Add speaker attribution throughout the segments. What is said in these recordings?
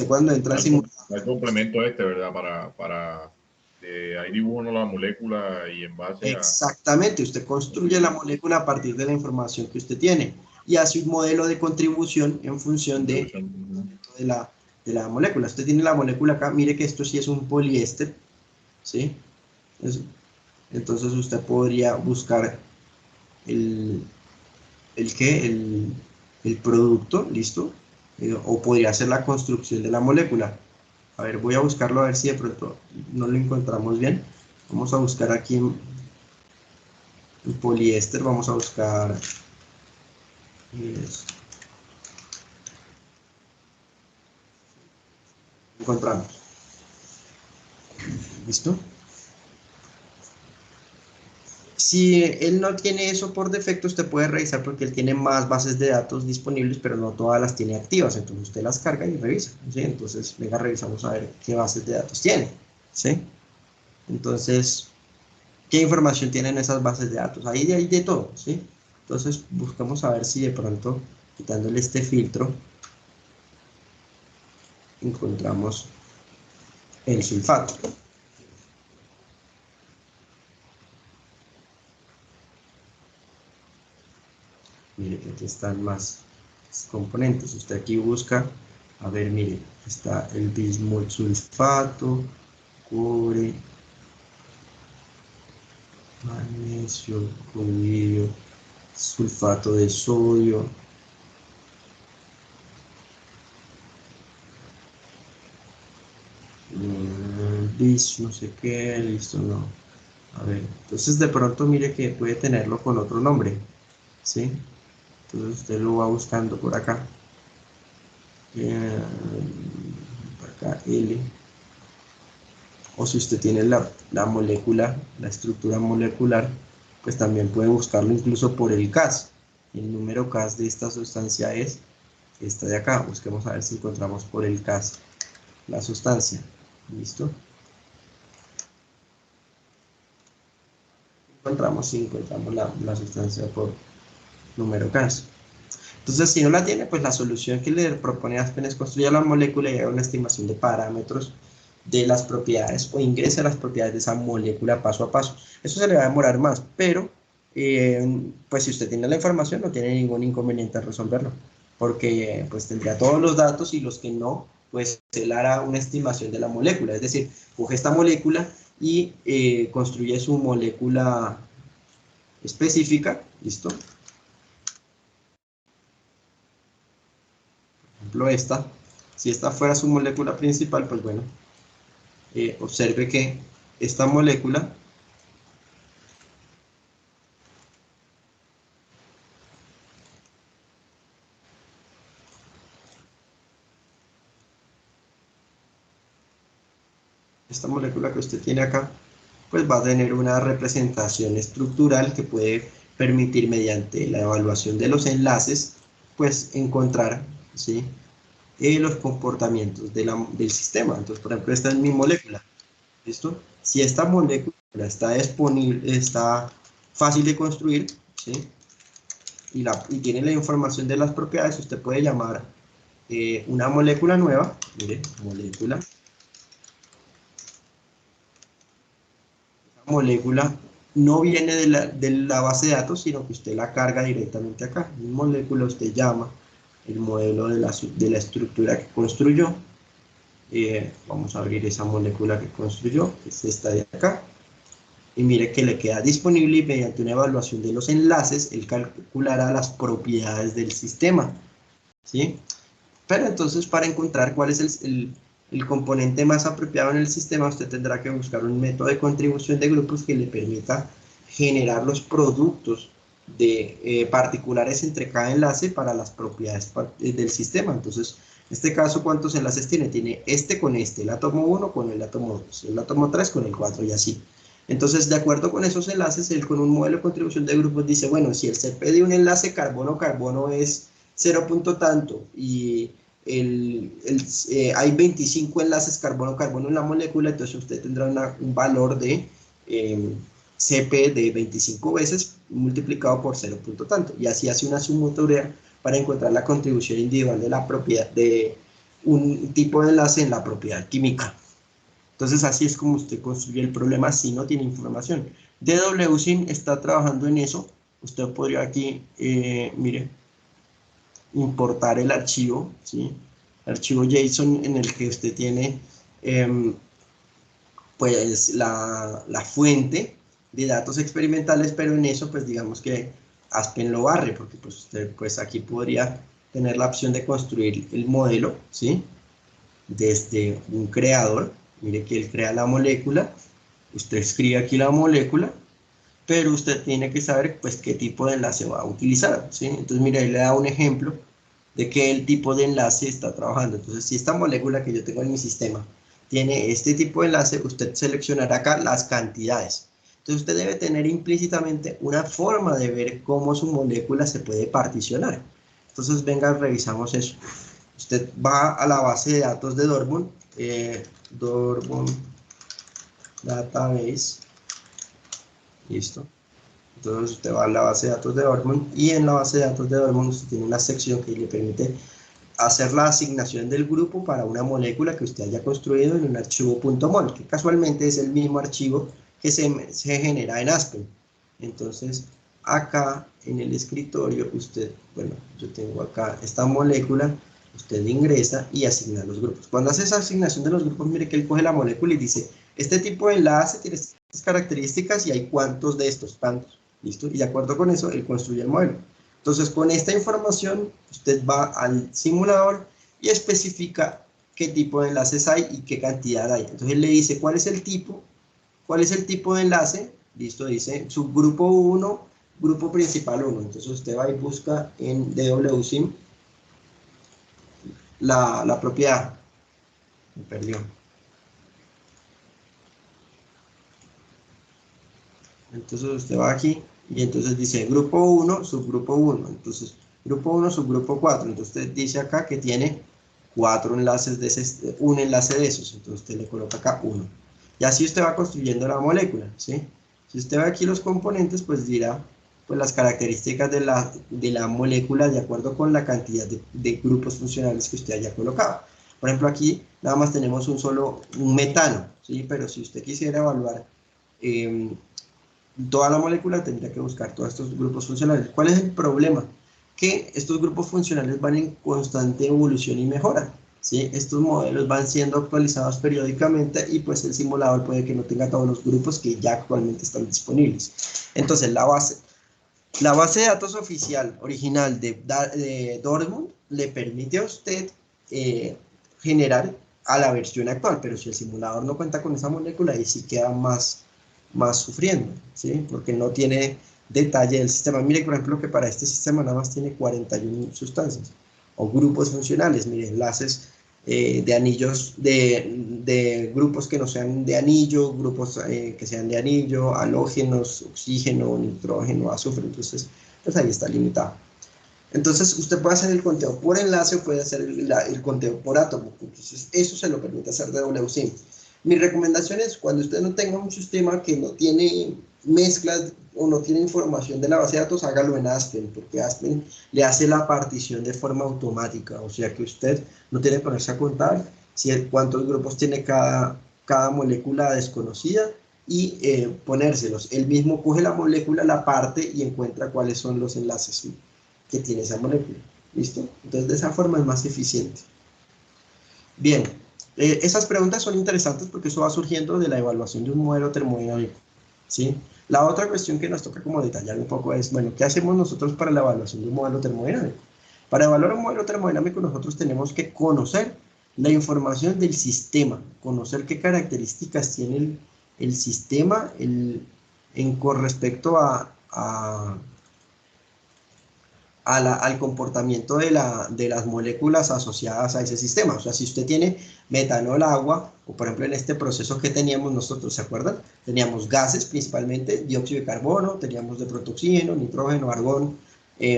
Speaker 1: Usted cuando entra al simulador...
Speaker 2: El complemento este, ¿verdad? Ahí dibujo la molécula y en base a...
Speaker 1: Exactamente, usted construye la molécula a partir de la información que usted tiene y hace un modelo de contribución en función de la molécula. Usted tiene la molécula acá, mire que esto sí es un poliéster, ¿sí? Entonces usted podría buscar el producto, ¿listo? O podría hacer la construcción de la molécula. A ver, voy a buscarlo a ver si de pronto no lo encontramos bien. Vamos a buscar aquí en poliéster, vamos a buscar... Encontramos. ¿Listo? Si él no tiene eso por defecto, usted puede revisar porque él tiene más bases de datos disponibles, pero no todas las tiene activas. Entonces usted las carga y revisa, ¿sí? Entonces, venga, revisamos a ver qué bases de datos tiene, ¿sí? Entonces, ¿qué información tienen esas bases de datos? Ahí hay de todo, ¿sí? Entonces, buscamos a ver si de pronto, quitándole este filtro, encontramos el sulfato. Mire que aquí están más componentes. Usted aquí busca, a ver, mire, está el bismuth sulfato, cobre, magnesio, cloruro, sulfato de sodio. Bis, no sé qué, listo, no. A ver, entonces de pronto mire que puede tenerlo con otro nombre, ¿sí? Entonces usted lo va buscando por acá. Por acá, L. O si usted tiene la molécula, la estructura molecular, pues también puede buscarlo incluso por el Cas. El número Cas de esta sustancia es esta de acá. Busquemos a ver si encontramos por el Cas la sustancia. ¿Listo? Encontramos la sustancia por número Cas. Entonces, si no la tiene, pues la solución que le propone Aspen es construir la molécula y haga una estimación de parámetros de las propiedades o ingrese a las propiedades de esa molécula paso a paso. Eso se le va a demorar más, pero pues si usted tiene la información no tiene ningún inconveniente en resolverlo, porque pues tendría todos los datos y los que no, pues él hará una estimación de la molécula, es decir, coge esta molécula y construye su molécula específica, ¿listo? Por ejemplo esta, si esta fuera su molécula principal, pues bueno, observe que esta molécula que usted tiene acá, pues va a tener una representación estructural que puede permitir mediante la evaluación de los enlaces, pues encontrar, ¿sí? Los comportamientos del sistema. Entonces, por ejemplo, esta es mi molécula, ¿listo? Si esta molécula está disponible, está fácil de construir, ¿sí? Y tiene la información de las propiedades, usted puede llamar una molécula nueva, mire, molécula no viene de la base de datos, sino que usted la carga directamente acá. En molécula usted llama el modelo de la estructura que construyó. Vamos a abrir esa molécula que construyó, que es esta de acá. Y mire que le queda disponible y mediante una evaluación de los enlaces, él calculará las propiedades del sistema, ¿sí? Pero entonces para encontrar cuál es el componente más apropiado en el sistema, usted tendrá que buscar un método de contribución de grupos que le permita generar los productos particulares entre cada enlace para las propiedades del sistema. Entonces, en este caso, ¿cuántos enlaces tiene? Tiene este con este, el átomo 1 con el átomo 2, el átomo 3 con el 4 y así. Entonces, de acuerdo con esos enlaces, él con un modelo de contribución de grupos dice, bueno, si el CP de un enlace carbono-carbono es 0 punto tanto y hay 25 enlaces carbono-carbono en la molécula, entonces usted tendrá un valor de CP de 25 veces multiplicado por 0 punto tanto, y así hace una sumatoria para encontrar la contribución individual de la propiedad de un tipo de enlace en la propiedad química. Entonces así es como usted construye el problema si no tiene información. DWSIM está trabajando en eso. Usted podría aquí, mire, importar el archivo, ¿sí? El archivo JSON en el que usted tiene pues la fuente de datos experimentales, pero en eso pues digamos que Aspen lo barre, porque pues usted pues aquí podría tener la opción de construir el modelo, ¿sí? Desde un creador, mire que él crea la molécula, usted escribe aquí la molécula, pero usted tiene que saber pues qué tipo de enlace va a utilizar, ¿sí? Entonces mire, ahí le da un ejemplo de qué el tipo de enlace está trabajando. Entonces si esta molécula que yo tengo en mi sistema tiene este tipo de enlace, usted seleccionará acá las cantidades. Entonces usted debe tener implícitamente una forma de ver cómo su molécula se puede particionar. Entonces venga, revisamos eso. Usted va a la base de datos de Dortmund, Dortmund Database, listo. Entonces usted va a la base de datos de Dortmund y en la base de datos de Dortmund usted tiene una sección que le permite hacer la asignación del grupo para una molécula que usted haya construido en un archivo .mol, que casualmente es el mismo archivo que se genera en Aspen. Entonces, acá en el escritorio, usted, bueno, yo tengo acá esta molécula, usted ingresa y asigna los grupos. Cuando hace esa asignación de los grupos, mire que él coge la molécula y dice, este tipo de enlace tiene estas características y hay cuántos de estos, tantos, ¿listo? Y de acuerdo con eso, él construye el modelo. Entonces, con esta información, usted va al simulador y especifica qué tipo de enlaces hay y qué cantidad hay. Entonces, él le dice cuál es el tipo de enlace, listo, dice subgrupo 1, grupo principal 1. Entonces, usted va y busca en DWSIM la propiedad. Me perdió. Entonces, usted va aquí y entonces dice grupo 1, subgrupo 1. Entonces, grupo 1, subgrupo 4. Entonces, usted dice acá que tiene 4 enlaces de ese, un enlace de esos. Entonces, usted le coloca acá 1. Y así usted va construyendo la molécula, ¿sí? Si usted ve aquí los componentes, pues dirá pues, las características de la molécula de acuerdo con la cantidad de grupos funcionales que usted haya colocado. Por ejemplo, aquí nada más tenemos un metano, ¿sí? Pero si usted quisiera evaluar toda la molécula, tendría que buscar todos estos grupos funcionales. ¿Cuál es el problema? Que estos grupos funcionales van en constante evolución y mejora, ¿sí? Estos modelos van siendo actualizados periódicamente y pues el simulador puede que no tenga todos los grupos que ya actualmente están disponibles. Entonces la base de datos oficial original de Dortmund le permite a usted generar a la versión actual, pero si el simulador no cuenta con esa molécula, ahí sí queda más sufriendo, ¿sí? Porque no tiene detalle del sistema. Mire, por ejemplo, que para este sistema nada más tiene 41 sustancias o grupos funcionales, mire, enlaces de anillos, de grupos que no sean de anillo, grupos que sean de anillo, halógenos, oxígeno, nitrógeno, azufre, entonces, pues ahí está limitado. Entonces, usted puede hacer el conteo por enlace o puede hacer el conteo por átomo. Entonces, eso se lo permite hacer DWSIM. Mi recomendación es, cuando usted no tenga un sistema que no tiene mezclas o no tiene información de la base de datos, hágalo en Aspen, porque Aspen le hace la partición de forma automática. O sea que usted no tiene que ponerse a contar cuántos grupos tiene cada molécula desconocida y ponérselos. Él mismo coge la molécula, la parte y encuentra cuáles son los enlaces, ¿sí?, que tiene esa molécula. ¿Listo? Entonces, de esa forma es más eficiente. Bien, esas preguntas son interesantes porque eso va surgiendo de la evaluación de un modelo termodinámico, ¿sí? La otra cuestión que nos toca como detallar un poco es, bueno, ¿qué hacemos nosotros para la evaluación de un modelo termodinámico? Para evaluar un modelo termodinámico nosotros tenemos que conocer la información del sistema, conocer qué características tiene el sistema con respecto al comportamiento de las moléculas asociadas a ese sistema. O sea, si usted tiene metanol, agua, o por ejemplo en este proceso que teníamos nosotros, ¿se acuerdan? Teníamos gases principalmente, dióxido de carbono, teníamos de pronto oxígeno, nitrógeno, argón,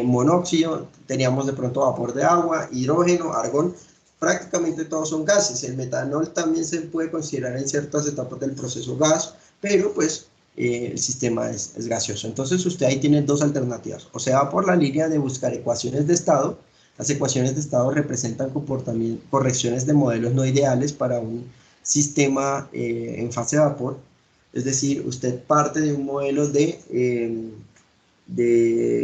Speaker 1: monóxido, teníamos de pronto vapor de agua, hidrógeno, argón, prácticamente todos son gases. El metanol también se puede considerar en ciertas etapas del proceso gas, pero pues el sistema es gaseoso. Entonces usted ahí tiene dos alternativas, o se va por la línea de buscar ecuaciones de estado, Las ecuaciones de estado representan correcciones de modelos no ideales para un sistema en fase de vapor. Es decir, usted parte de un modelo de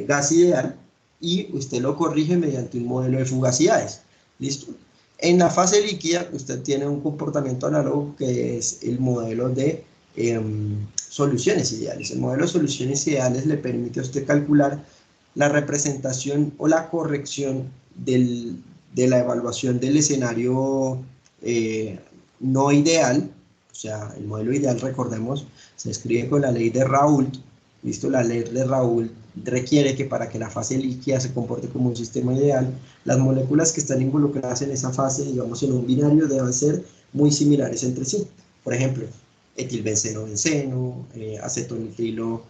Speaker 1: gas ideal y usted lo corrige mediante un modelo de fugacidades. ¿Listo? En la fase líquida, usted tiene un comportamiento análogo que es el modelo de soluciones ideales. El modelo de soluciones ideales le permite a usted calcular la representación o la corrección de la evaluación del escenario no ideal. O sea, el modelo ideal, recordemos, se escribe con la ley de Raoult. ¿Listo? La ley de Raoult requiere que para que la fase líquida se comporte como un sistema ideal, las moléculas que están involucradas en esa fase, digamos en un binario, deben ser muy similares entre sí. Por ejemplo, etilbenceno-benceno, acetonitrilo,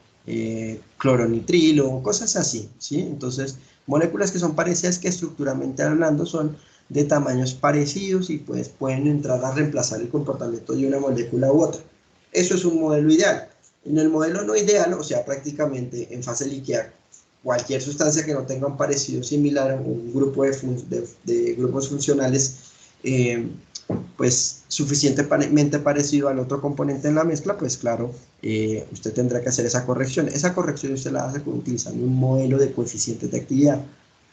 Speaker 1: cloronitrilo, cosas así, ¿sí? Entonces, moléculas que son parecidas, que estructuralmente hablando son de tamaños parecidos y pues pueden entrar a reemplazar el comportamiento de una molécula u otra. Eso es un modelo ideal. En el modelo no ideal, o sea, prácticamente en fase líquida, cualquier sustancia que no tenga un parecido similar a un grupo de grupos funcionales, pues suficientemente parecido al otro componente en la mezcla, pues claro, usted tendrá que hacer esa corrección. Esa corrección usted la hace utilizando un modelo de coeficientes de actividad.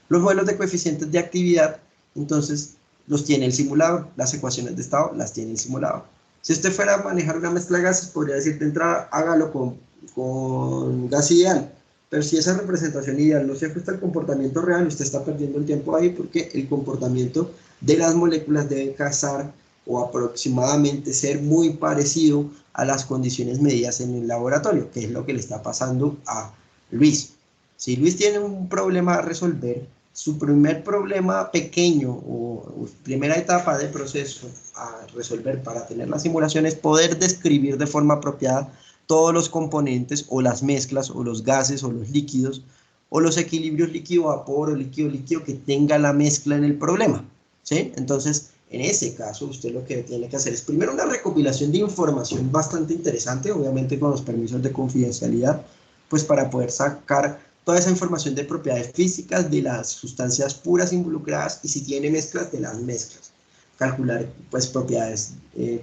Speaker 1: Los modelos de coeficientes de actividad, entonces, los tiene el simulador. Las ecuaciones de estado las tiene el simulador. Si usted fuera a manejar una mezcla de gases, podría decir de entrada, hágalo con gas ideal. Pero si esa representación ideal no se ajusta al comportamiento real, usted está perdiendo el tiempo ahí, porque el comportamiento de las moléculas debe casar o aproximadamente ser muy parecido a las condiciones medidas en el laboratorio, que es lo que le está pasando a Luis. Si Luis tiene un problema a resolver, su primer problema pequeño o primera etapa de proceso a resolver para tener la simulación es poder describir de forma apropiada todos los componentes o las mezclas o los gases o los líquidos o los equilibrios líquido-vapor o líquido-líquido que tenga la mezcla en el problema, ¿sí? Entonces, en ese caso, usted lo que tiene que hacer es primero una recopilación de información bastante interesante, obviamente con los permisos de confidencialidad, pues para poder sacar toda esa información de propiedades físicas de las sustancias puras involucradas y si tiene mezclas, de las mezclas. Calcular pues propiedades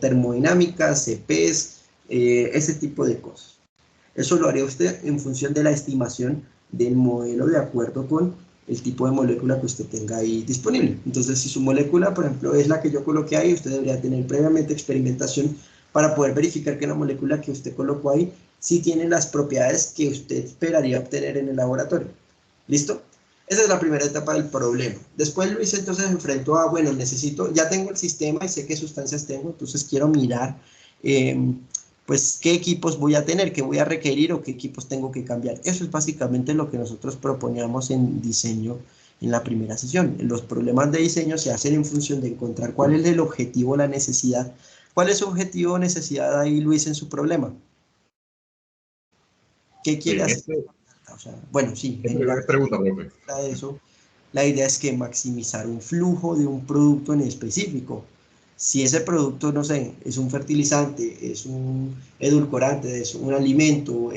Speaker 1: termodinámicas, CPs, ese tipo de cosas. Eso lo haría usted en función de la estimación del modelo de acuerdo con el tipo de molécula que usted tenga ahí disponible. Entonces, si su molécula, por ejemplo, es la que yo coloqué ahí, usted debería tener previamente experimentación para poder verificar que la molécula que usted colocó ahí sí tiene las propiedades que usted esperaría obtener en el laboratorio. ¿Listo? Esa es la primera etapa del problema. Después Luis entonces se enfrentó a, bueno, ya tengo el sistema y sé qué sustancias tengo, entonces quiero mirar pues qué equipos voy a tener, qué voy a requerir o qué equipos tengo que cambiar. Eso es básicamente lo que nosotros proponíamos en diseño en la primera sesión. Los problemas de diseño se hacen en función de encontrar cuál es el objetivo, la necesidad. ¿Cuál es su objetivo o necesidad ahí, Luis, en su problema? ¿Qué quiere hacer? O sea, bueno, sí, generar
Speaker 2: pregunta, profe.
Speaker 1: eso. La idea es que maximizar un flujo de un producto en específico. Si ese producto, no sé, es un fertilizante, es un edulcorante, es un alimento,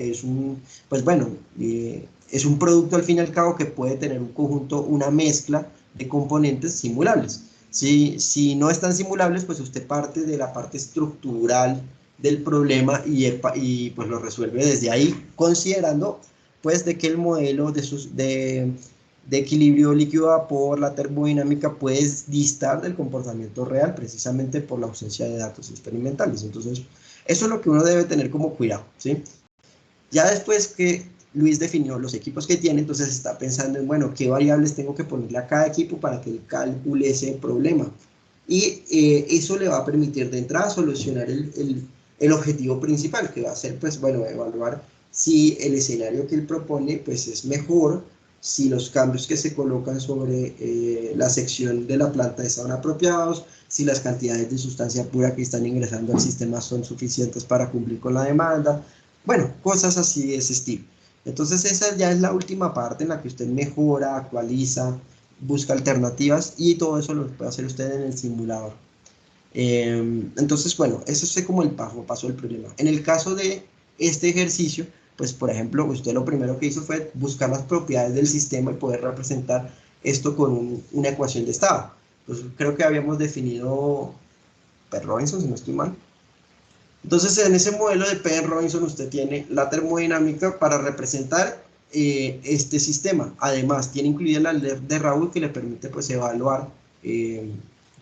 Speaker 1: pues bueno, es un producto al fin y al cabo que puede tener un conjunto, una mezcla de componentes simulables. Si no están simulables, pues usted parte de la parte estructural del problema y pues lo resuelve desde ahí, considerando pues de que el modelo de equilibrio líquido-vapor, la termodinámica, puede distar del comportamiento real precisamente por la ausencia de datos experimentales. Entonces, eso es lo que uno debe tener como cuidado, ¿sí? Ya después que Luis definió los equipos que tiene, entonces está pensando en, bueno, qué variables tengo que ponerle a cada equipo para que él calcule ese problema. Y eso le va a permitir de entrada solucionar el objetivo principal, que va a ser, pues, bueno, evaluar si el escenario que él propone, pues, es mejor, si los cambios que se colocan sobre la sección de la planta están apropiados, si las cantidades de sustancia pura que están ingresando al sistema son suficientes para cumplir con la demanda, bueno, cosas así de ese estilo. Entonces esa ya es la última parte en la que usted mejora, actualiza, busca alternativas y todo eso lo puede hacer usted en el simulador. Entonces, bueno, eso es como el paso a paso del problema. En el caso de este ejercicio, pues por ejemplo, usted lo primero que hizo fue buscar las propiedades del sistema y poder representar esto con una ecuación de estado. Entonces, creo que habíamos definido P-Robinson, si no estoy mal. Entonces, en ese modelo de P-Robinson usted tiene la termodinámica para representar este sistema. Además, tiene incluida la ley de Raoult que le permite pues, evaluar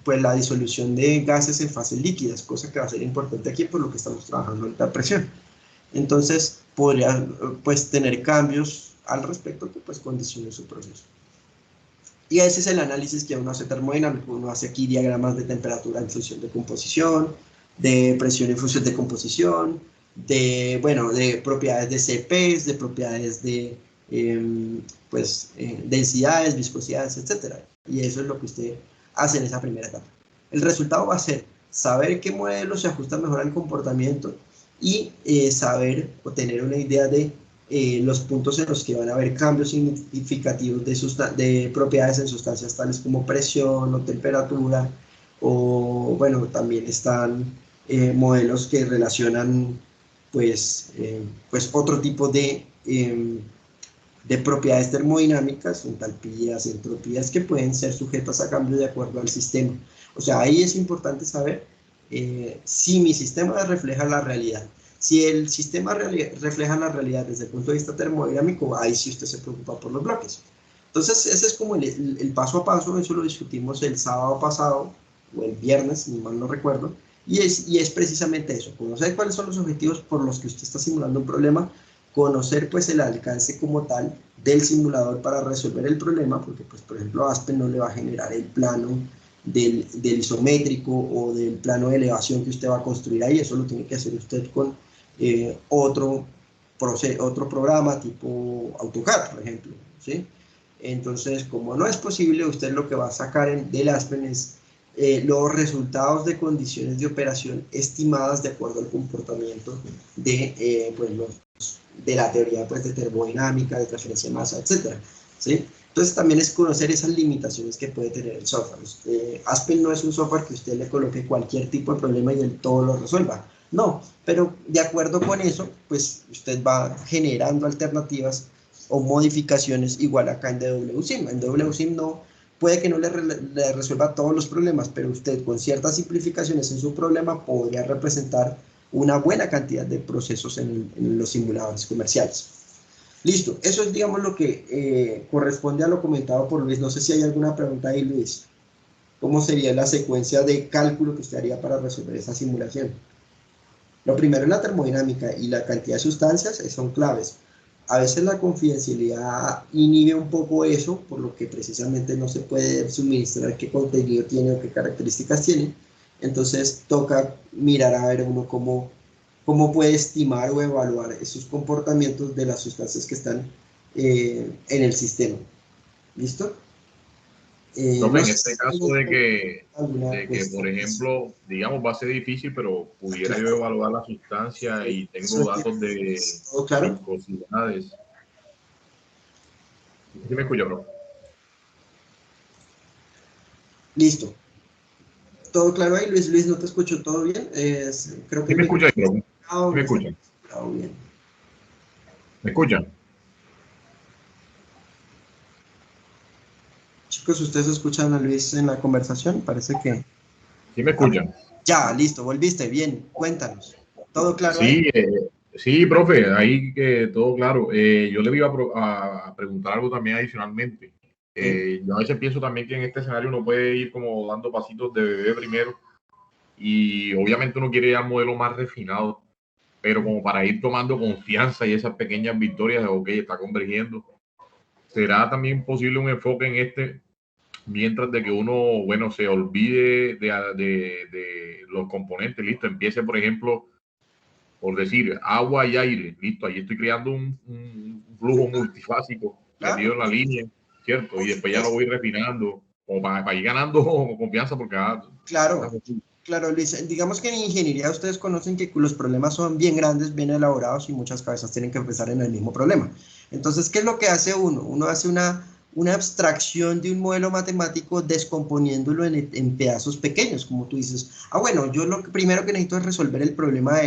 Speaker 1: pues, la disolución de gases en fases líquidas, cosa que va a ser importante aquí por lo que estamos trabajando en alta presión. Entonces, podría pues, tener cambios al respecto que pues, condicionen su proceso. Y ese es el análisis que uno hace termodinámico. Uno hace aquí diagramas de temperatura en función de composición, de presión en función de composición, de, bueno, de propiedades de CPs, de propiedades de densidades, viscosidades, etc. Y eso es lo que usted hace en esa primera etapa. El resultado va a ser saber qué modelo se ajusta mejor al comportamiento y saber o tener una idea de los puntos en los que van a haber cambios significativos de propiedades en sustancias tales como presión o temperatura, o bueno, también están modelos que relacionan pues otro tipo de propiedades termodinámicas, entalpías, entropías, que pueden ser sujetas a cambio de acuerdo al sistema. O sea, ahí es importante saber si mi sistema refleja la realidad. Si el sistema refleja la realidad desde el punto de vista termodinámico, ahí sí usted se preocupa por los bloques. Entonces, ese es como el paso a paso. Eso lo discutimos el sábado pasado, o el viernes, ni mal no recuerdo, y es precisamente eso, conocer cuáles son los objetivos por los que usted está simulando un problema, conocer pues el alcance como tal del simulador para resolver el problema, porque pues por ejemplo Aspen no le va a generar el plano del isométrico o del plano de elevación que usted va a construir ahí. Eso lo tiene que hacer usted con otro programa tipo AutoCAD, por ejemplo, ¿sí? Entonces, como no es posible, usted lo que va a sacar del Aspen es los resultados de condiciones de operación estimadas de acuerdo al comportamiento de, de la teoría pues, de termodinámica, de transferencia de masa, etc. ¿Sí? Entonces también es conocer esas limitaciones que puede tener el software. Aspen no es un software que usted le coloque cualquier tipo de problema y él todo lo resuelva. No, pero de acuerdo con eso, pues usted va generando alternativas o modificaciones igual acá en DWSIM. En DWSIM no, puede que no le resuelva todos los problemas, pero usted con ciertas simplificaciones en su problema podría representar una buena cantidad de procesos en los simuladores comerciales. Listo, eso es digamos lo que corresponde a lo comentado por Luis. No sé si hay alguna pregunta ahí, Luis. ¿Cómo sería la secuencia de cálculo que usted haría para resolver esa simulación? Lo primero es la termodinámica y la cantidad de sustancias son claves. A veces la confidencialidad inhibe un poco eso, por lo que precisamente no se puede suministrar qué contenido tiene o qué características tiene. Entonces toca mirar a ver uno cómo puede estimar o evaluar esos comportamientos de las sustancias que están en el sistema. ¿Listo?
Speaker 2: Profe,
Speaker 1: No
Speaker 2: en
Speaker 1: sé
Speaker 2: este
Speaker 1: si
Speaker 2: caso
Speaker 1: alguna
Speaker 2: de que, por
Speaker 1: cuestión.
Speaker 2: ejemplo, digamos, va a ser difícil, pero pudiera yo
Speaker 1: Claro,
Speaker 2: evaluar la sustancia y
Speaker 1: eso
Speaker 2: tengo
Speaker 1: es
Speaker 2: datos de
Speaker 1: todo claro.
Speaker 2: viscosidades. ¿Sí me escucha, bro?
Speaker 1: Listo. ¿Todo claro ahí, Luis? Luis, ¿no te escucho todo bien? Creo que
Speaker 2: ¿Sí
Speaker 1: el
Speaker 2: me escucha,
Speaker 1: micrófono
Speaker 2: bro? ¿Sí
Speaker 1: está
Speaker 2: me escuchan?
Speaker 1: conectado bien.
Speaker 2: ¿Me escuchan?
Speaker 1: Chicos, ¿ustedes escuchan a Luis en la conversación? Parece que...
Speaker 2: ¿Sí me escuchan?
Speaker 1: Ya, listo, volviste, bien, cuéntanos. ¿Todo claro ahí?
Speaker 2: Sí, sí, profe, ahí que todo claro. Yo le iba a preguntar algo también adicionalmente.
Speaker 1: Sí,
Speaker 2: Yo a veces pienso también que en este escenario uno puede ir como dando pasitos de bebé primero y obviamente uno quiere ya un modelo más refinado, pero como para ir tomando confianza y esas pequeñas victorias de, ok, está convergiendo. ¿Será también posible un enfoque en este mientras de que uno, bueno, se olvide de los componentes? Listo, empiece, por ejemplo, por decir agua y aire, listo, ahí estoy creando un flujo multifásico
Speaker 1: claro.
Speaker 2: metido en la línea, ¿cierto? Y después ya lo voy refinando, como para ir ganando confianza, porque
Speaker 1: Claro, claro, Luis. Digamos que en ingeniería ustedes conocen que los problemas son bien grandes, bien elaborados y muchas cabezas tienen que empezar en el mismo problema. Entonces, ¿qué es lo que hace uno? Uno hace una abstracción de un modelo matemático descomponiéndolo en pedazos pequeños, como tú dices. Ah, bueno, yo lo primero que necesito es resolver el problema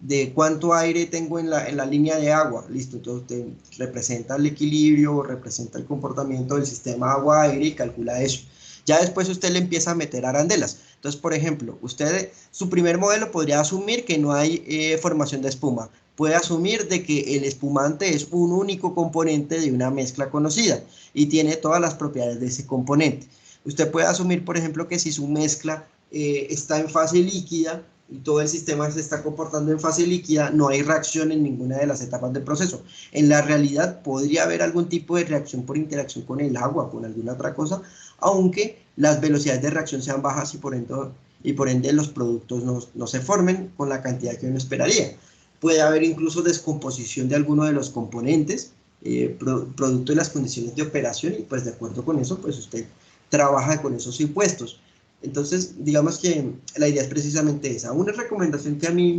Speaker 1: de cuánto aire tengo en la línea de agua, listo, entonces usted representa el equilibrio o representa el comportamiento del sistema agua-aire y calcula eso. Ya después usted le empieza a meter arandelas. Entonces, por ejemplo, usted, su primer modelo podría asumir que no hay formación de espuma. Puede asumir de que el espumante es un único componente de una mezcla conocida y tiene todas las propiedades de ese componente. Usted puede asumir, por ejemplo, que si su mezcla está en fase líquida y todo el sistema se está comportando en fase líquida, no hay reacción en ninguna de las etapas del proceso. En la realidad podría haber algún tipo de reacción por interacción con el agua, con alguna otra cosa, aunque las velocidades de reacción sean bajas y por ende los productos no se formen con la cantidad que uno esperaría. Puede haber incluso descomposición de alguno de los componentes, producto de las condiciones de operación, y pues de acuerdo con eso, pues usted trabaja con esos impuestos. Entonces, digamos que la idea es precisamente esa. Una recomendación que a mí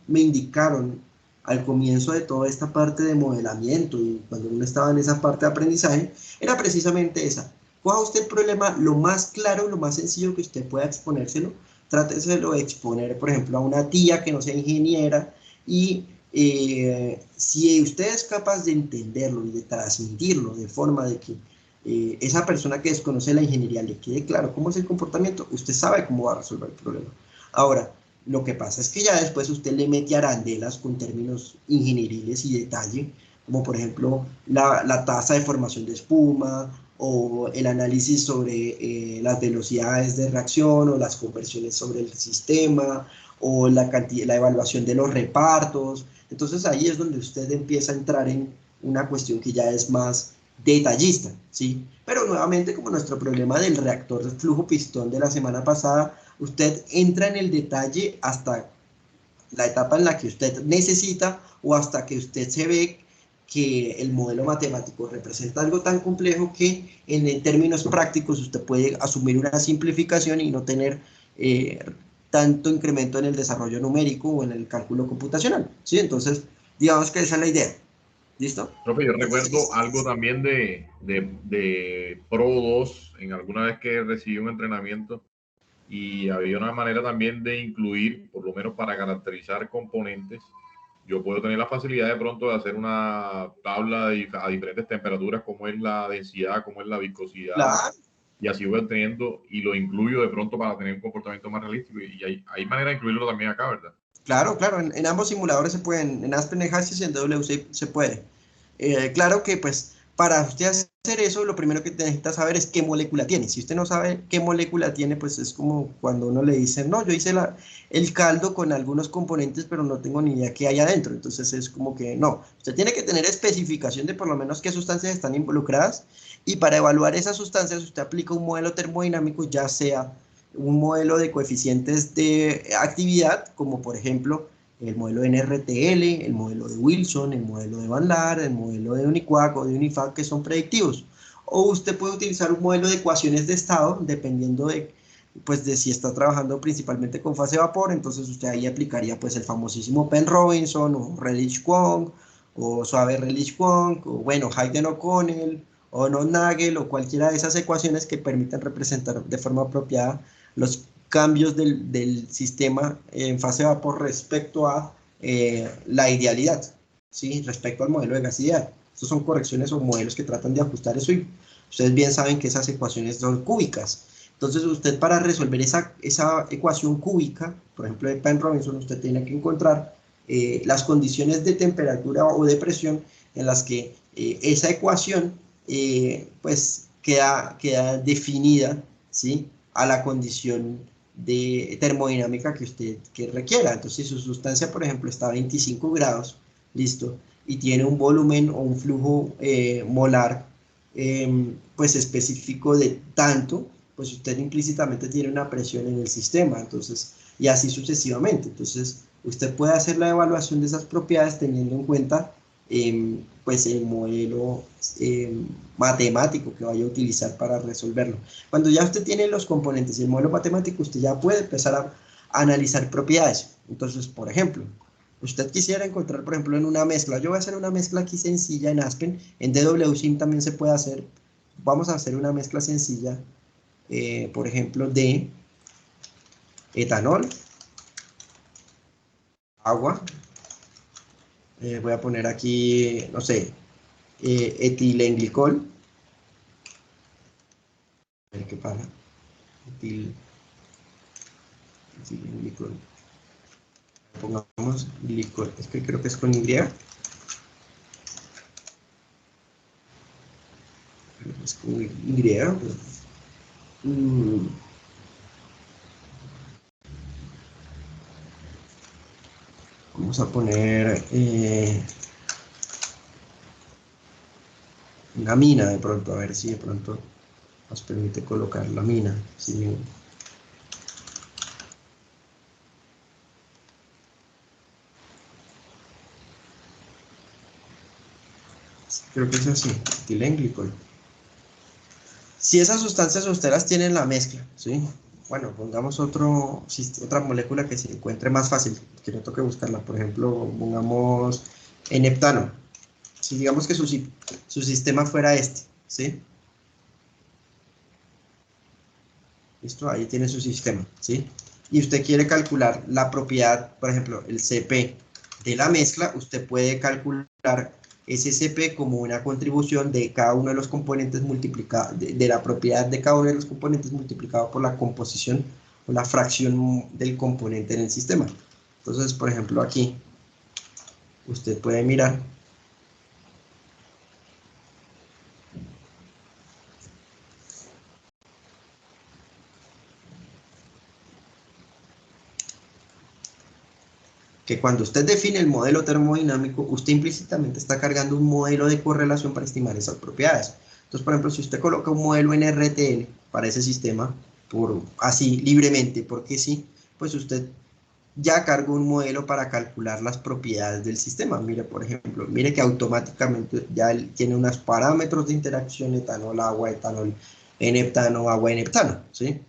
Speaker 1: me indicaron al comienzo de toda esta parte de modelamiento y cuando uno estaba en esa parte de aprendizaje, era precisamente esa. Coja usted el problema lo más claro, lo más sencillo que usted pueda exponérselo, tráteselo de exponer, por ejemplo, a una tía que no sea ingeniera y si usted es capaz de entenderlo y de transmitirlo de forma de que esa persona que desconoce la ingeniería le quede claro cómo es el comportamiento, usted sabe cómo va a resolver el problema. Ahora, lo que pasa es que ya después usted le mete arandelas con términos ingenieriles y detalle, como por ejemplo la tasa de formación de espuma o el análisis sobre las velocidades de reacción o las conversiones sobre el sistema o la evaluación de los repartos. Entonces ahí es donde usted empieza a entrar en una cuestión que ya es más detallista, ¿sí? Pero nuevamente, como nuestro problema del reactor de flujo pistón de la semana pasada, usted entra en el detalle hasta la etapa en la que usted necesita o hasta que usted se ve que el modelo matemático representa algo tan complejo que en términos prácticos usted puede asumir una simplificación y no tener tanto incremento en el desarrollo numérico o en el cálculo computacional, ¿sí? Entonces, digamos que esa es la idea. ¿Listo?
Speaker 2: Profe, yo recuerdo algo también de Pro 2 en alguna vez que recibí un entrenamiento y había una manera también de incluir, por lo menos para caracterizar componentes. Yo puedo tener la facilidad de pronto de hacer una tabla a diferentes temperaturas, como es la densidad, como es la viscosidad,
Speaker 1: Claro.
Speaker 2: y así voy teniendo y lo incluyo de pronto para tener un comportamiento más realístico. Y hay manera de incluirlo también acá, ¿verdad?
Speaker 1: Claro, claro, en ambos simuladores se pueden, en Aspen, en HASIS y en WC se puede. Claro que pues para usted hacer eso, lo primero que necesita saber es qué molécula tiene. Si usted no sabe qué molécula tiene, pues es como cuando uno le dice, no, yo hice el caldo con algunos componentes, pero no tengo ni idea qué hay adentro. Entonces es como que no, usted tiene que tener especificación de por lo menos qué sustancias están involucradas y para evaluar esas sustancias usted aplica un modelo termodinámico, ya sea un modelo de coeficientes de actividad, como por ejemplo el modelo de NRTL, el modelo de Wilson, el modelo de Van Laar, el modelo de UNIQUAC o de UNIFAC, que son predictivos. O usted puede utilizar un modelo de ecuaciones de estado, dependiendo pues, de si está trabajando principalmente con fase vapor, entonces usted ahí aplicaría pues, el famosísimo Penn-Robinson o Redlich-Kwong, o Suave-Redlich-Kwong, o bueno, Hayden-O'Connell, o Nagel, o cualquiera de esas ecuaciones que permitan representar de forma apropiada los cambios del sistema en fase de vapor respecto a la idealidad, ¿sí? Respecto al modelo de gas ideal. Estos son correcciones o modelos que tratan de ajustar eso y ustedes bien saben que esas ecuaciones son cúbicas. Entonces usted para resolver esa ecuación cúbica, por ejemplo de Penn-Robinson, usted tiene que encontrar las condiciones de temperatura o de presión en las que esa ecuación pues queda definida, ¿sí? A la condición de termodinámica que usted requiera. Entonces, si su sustancia, por ejemplo, está a 25 grados, listo, y tiene un volumen o un flujo molar, pues específico de tanto, pues usted implícitamente tiene una presión en el sistema, entonces, y así sucesivamente. Entonces, usted puede hacer la evaluación de esas propiedades teniendo en cuenta pues el modelo matemático que vaya a utilizar para resolverlo. Cuando ya usted tiene los componentes y el modelo matemático, usted ya puede empezar a analizar propiedades. Entonces, por ejemplo, usted quisiera encontrar, por ejemplo, en una mezcla, yo voy a hacer una mezcla aquí sencilla en Aspen, en DWSIM también se puede hacer, vamos a hacer una mezcla sencilla, por ejemplo, de etanol agua. Voy a poner aquí, no sé, etilenglicol. A ver qué pasa. Etilenglicol. Pongamos glicol. Es que creo que es con Y. Es con Y. Vamos a poner una mina de pronto, a ver si de pronto nos permite colocar la mina. Sí. Creo que es así, etilenglicol. Si esas sustancias usted las tiene en la mezcla, ¿sí? Bueno, pongamos otra molécula que se encuentre más fácil, que no toque buscarla. Por ejemplo, pongamos enheptano. Si digamos que su sistema fuera este, ¿sí? Listo, ahí tiene su sistema, ¿sí? Y usted quiere calcular la propiedad, por ejemplo, el CP de la mezcla, usted puede calcular ese CP como una contribución de cada uno de los componentes multiplicado, de la propiedad de cada uno de los componentes multiplicado por la composición o la fracción del componente en el sistema. Entonces, por ejemplo, aquí, usted puede mirar que cuando usted define el modelo termodinámico, usted implícitamente está cargando un modelo de correlación para estimar esas propiedades. Entonces, por ejemplo, si usted coloca un modelo en RTL para ese sistema, así libremente, porque sí, pues usted ya cargó un modelo para calcular las propiedades del sistema. Mire, por ejemplo, mire que automáticamente ya él tiene unos parámetros de interacción etanol-agua, etanol en heptano, agua en heptano, ¿sí?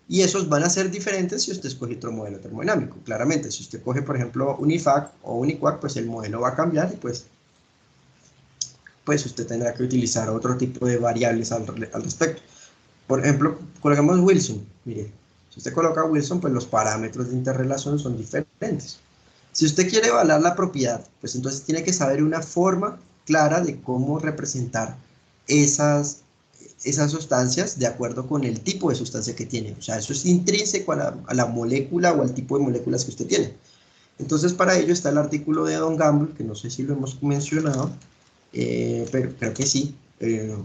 Speaker 1: Y esos van a ser diferentes si usted escoge otro modelo termodinámico. Claramente, si usted coge, por ejemplo, UNIFAC o UNIQUAC, pues el modelo va a cambiar y pues usted tendrá que utilizar otro tipo de variables al respecto. Por ejemplo, colocamos Wilson. Mire, si usted coloca Wilson, pues los parámetros de interrelación son diferentes. Si usted quiere evaluar la propiedad, pues entonces tiene que saber una forma clara de cómo representar esas sustancias de acuerdo con el tipo de sustancia que tiene. O sea, eso es intrínseco a la molécula o al tipo de moléculas que usted tiene. Entonces, para ello está el artículo de Don Gamble, que no sé si lo hemos mencionado, pero creo que sí. Creo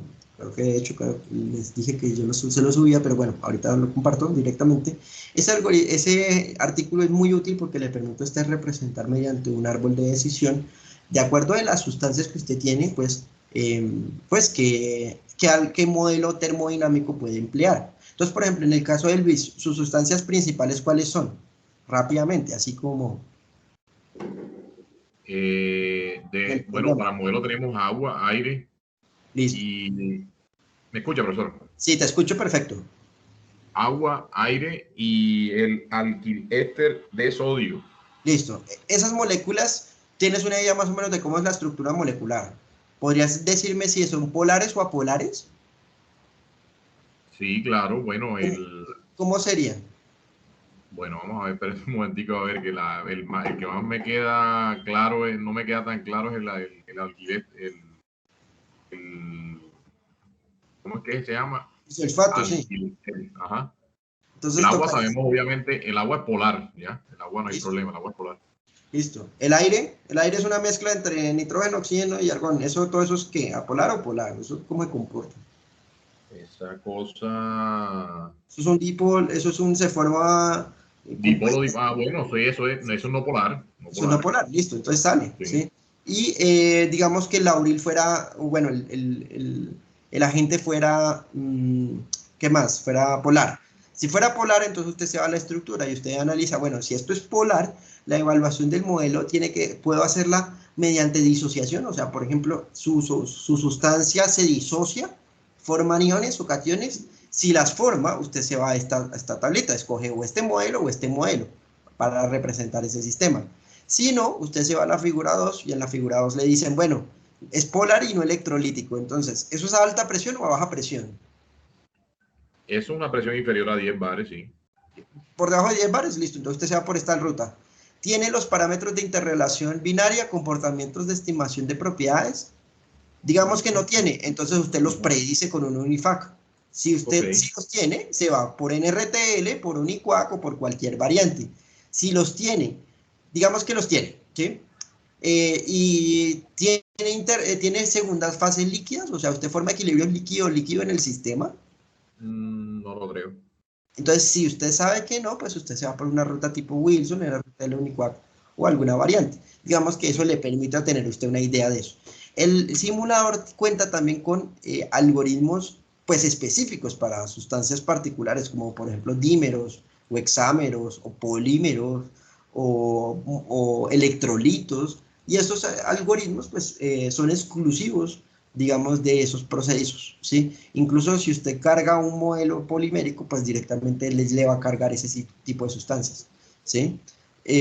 Speaker 1: que de hecho les dije que yo se lo subía, pero bueno, ahorita lo comparto directamente. Ese artículo es muy útil porque le permite a usted representar mediante un árbol de decisión, de acuerdo a las sustancias que usted tiene, pues qué modelo termodinámico puede emplear. Entonces, por ejemplo, en el caso del Luis, sus sustancias principales, ¿cuáles son? Rápidamente, así como del
Speaker 2: Bueno,
Speaker 1: problema.
Speaker 2: para modelo tenemos agua, aire
Speaker 1: Listo.
Speaker 2: y... ¿Me escucha, profesor?
Speaker 1: Sí, te escucho perfecto.
Speaker 2: Agua, aire y el alquiléster de sodio.
Speaker 1: Listo. Esas moléculas, ¿tienes una idea más o menos de cómo es la estructura molecular? ¿Podrías decirme si son polares o apolares?
Speaker 2: Sí, claro. Bueno,
Speaker 1: ¿Cómo, cómo serían?
Speaker 2: bueno, vamos a ver, espera un momentico a ver que el que más me queda claro, no me queda tan claro es el alquiler, el- ¿cómo es que se llama?
Speaker 1: Es olfato, sí.
Speaker 2: Alquiler, ajá. El
Speaker 1: Entonces
Speaker 2: agua
Speaker 1: toca.
Speaker 2: sabemos, obviamente, el agua es polar, ¿ya? El agua no hay
Speaker 1: Listo.
Speaker 2: problema, el agua es polar.
Speaker 1: Listo. El aire es una mezcla entre nitrógeno, oxígeno y argón. Todo eso es ¿qué? ¿Apolar o polar? ¿Eso cómo se comporta?
Speaker 2: Esa cosa,
Speaker 1: Eso es un dipol, eso es se forma
Speaker 2: dipolo,
Speaker 1: compuesto.
Speaker 2: bueno, eso es no polar, no
Speaker 1: Eso no
Speaker 2: polar.
Speaker 1: polar, listo, entonces sale,
Speaker 2: Sí.
Speaker 1: ¿sí? Y digamos que el lauril fuera, bueno, el agente fuera, ¿qué más? Fuera polar. Si fuera polar, entonces usted se va a la estructura y usted analiza, bueno, si esto es polar, la evaluación del modelo puedo hacerla mediante disociación, o sea, por ejemplo, su sustancia se disocia, forma iones o cationes, si las forma, usted se va a esta tablita, escoge o este modelo para representar ese sistema. Si no, usted se va a la figura 2 y en la figura 2 le dicen, bueno, es polar y no electrolítico. Entonces, ¿eso es a alta presión o a baja presión?
Speaker 2: Eso es una presión inferior a 10 bares, sí.
Speaker 1: Por debajo de 10 bares, listo. Entonces usted se va por esta ruta. ¿Tiene los parámetros de interrelación binaria, comportamientos de estimación de propiedades? Digamos que no tiene, entonces usted los predice con un UNIFAC. Si usted sí los tiene, se va por NRTL, por UNIQUAC o por cualquier variante. Si los tiene, digamos que los tiene, ¿sí? Y tiene segundas fases líquidas, o sea, usted forma equilibrios líquido-líquido en el sistema.
Speaker 2: No lo creo.
Speaker 1: Entonces, si usted sabe que no, pues usted se va por una ruta tipo Wilson, en la ruta del UNIQUAC o alguna variante. Digamos que eso le permite tener usted una idea de eso. El simulador cuenta también con algoritmos pues específicos para sustancias particulares, como por ejemplo dímeros o hexámeros o polímeros o electrolitos, y estos algoritmos pues son exclusivos, digamos, de esos procesos, ¿sí? Incluso si usted carga un modelo polimérico, pues directamente le va a cargar ese tipo de sustancias, ¿sí?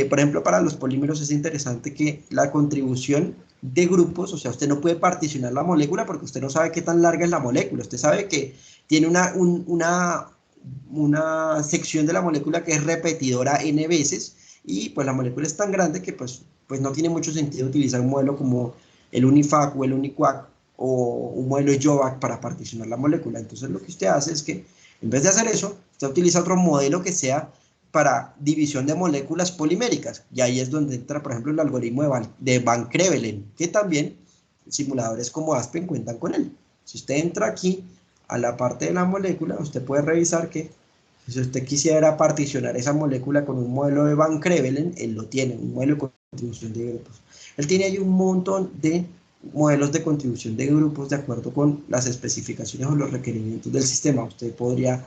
Speaker 1: Por ejemplo, para los polímeros es interesante que la contribución de grupos, o sea, usted no puede particionar la molécula porque usted no sabe qué tan larga es la molécula, usted sabe que tiene una sección de la molécula que es repetidora n veces, y pues la molécula es tan grande que pues no tiene mucho sentido utilizar un modelo como el UNIFAC o el UNIQUAC o un modelo JOVAC para particionar la molécula. Entonces lo que usted hace es que en vez de hacer eso, usted utiliza otro modelo que sea para división de moléculas poliméricas, y ahí es donde entra, por ejemplo, el algoritmo de Van Crevelen, que también simuladores como Aspen cuentan con él. Si usted entra aquí a la parte de la molécula, usted puede revisar que si usted quisiera particionar esa molécula con un modelo de Van Crevelen, él lo tiene, un modelo de contribución de grupos. Él tiene ahí un montón de modelos de contribución de grupos de acuerdo con las especificaciones o los requerimientos del sistema. Usted podría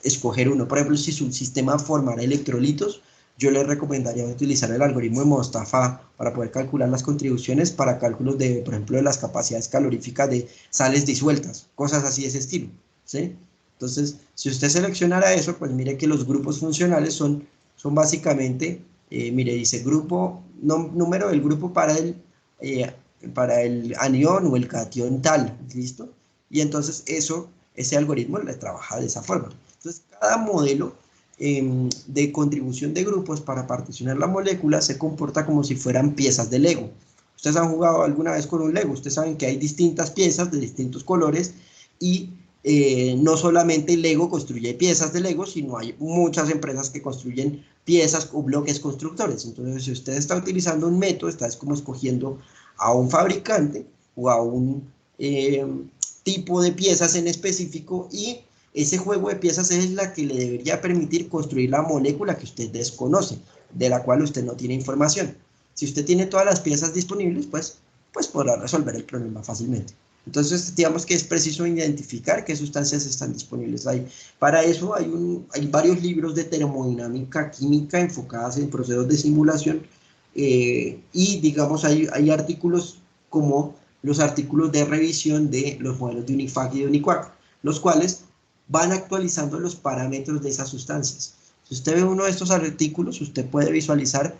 Speaker 1: escoger uno. Por ejemplo, si su sistema formara electrolitos, yo le recomendaría utilizar el algoritmo de Mostafa para poder calcular las contribuciones para cálculos de, por ejemplo, de las capacidades caloríficas de sales disueltas, cosas así de ese estilo, ¿sí? Entonces, si usted seleccionara eso, pues mire que los grupos funcionales son básicamente, mire, dice grupo, número del grupo para el anión o el catión tal, ¿listo? Y entonces ese algoritmo le trabaja de esa forma. Entonces, cada modelo de contribución de grupos para particionar la molécula se comporta como si fueran piezas de Lego. Ustedes han jugado alguna vez con un Lego, ustedes saben que hay distintas piezas de distintos colores y no solamente Lego construye piezas de Lego, sino hay muchas empresas que construyen piezas o bloques constructores. Entonces, si usted está utilizando un método, está como escogiendo a un fabricante o a un tipo de piezas en específico, y ese juego de piezas es la que le debería permitir construir la molécula que usted desconoce, de la cual usted no tiene información. Si usted tiene todas las piezas disponibles, pues podrá resolver el problema fácilmente. Entonces, digamos que es preciso identificar qué sustancias están disponibles ahí. Para eso hay varios libros de termodinámica química enfocadas en procesos de simulación, y digamos hay artículos como los artículos de revisión de los modelos de UNIFAC y de UNIQUAC, los cuales van actualizando los parámetros de esas sustancias. Si usted ve uno de estos artículos, usted puede visualizar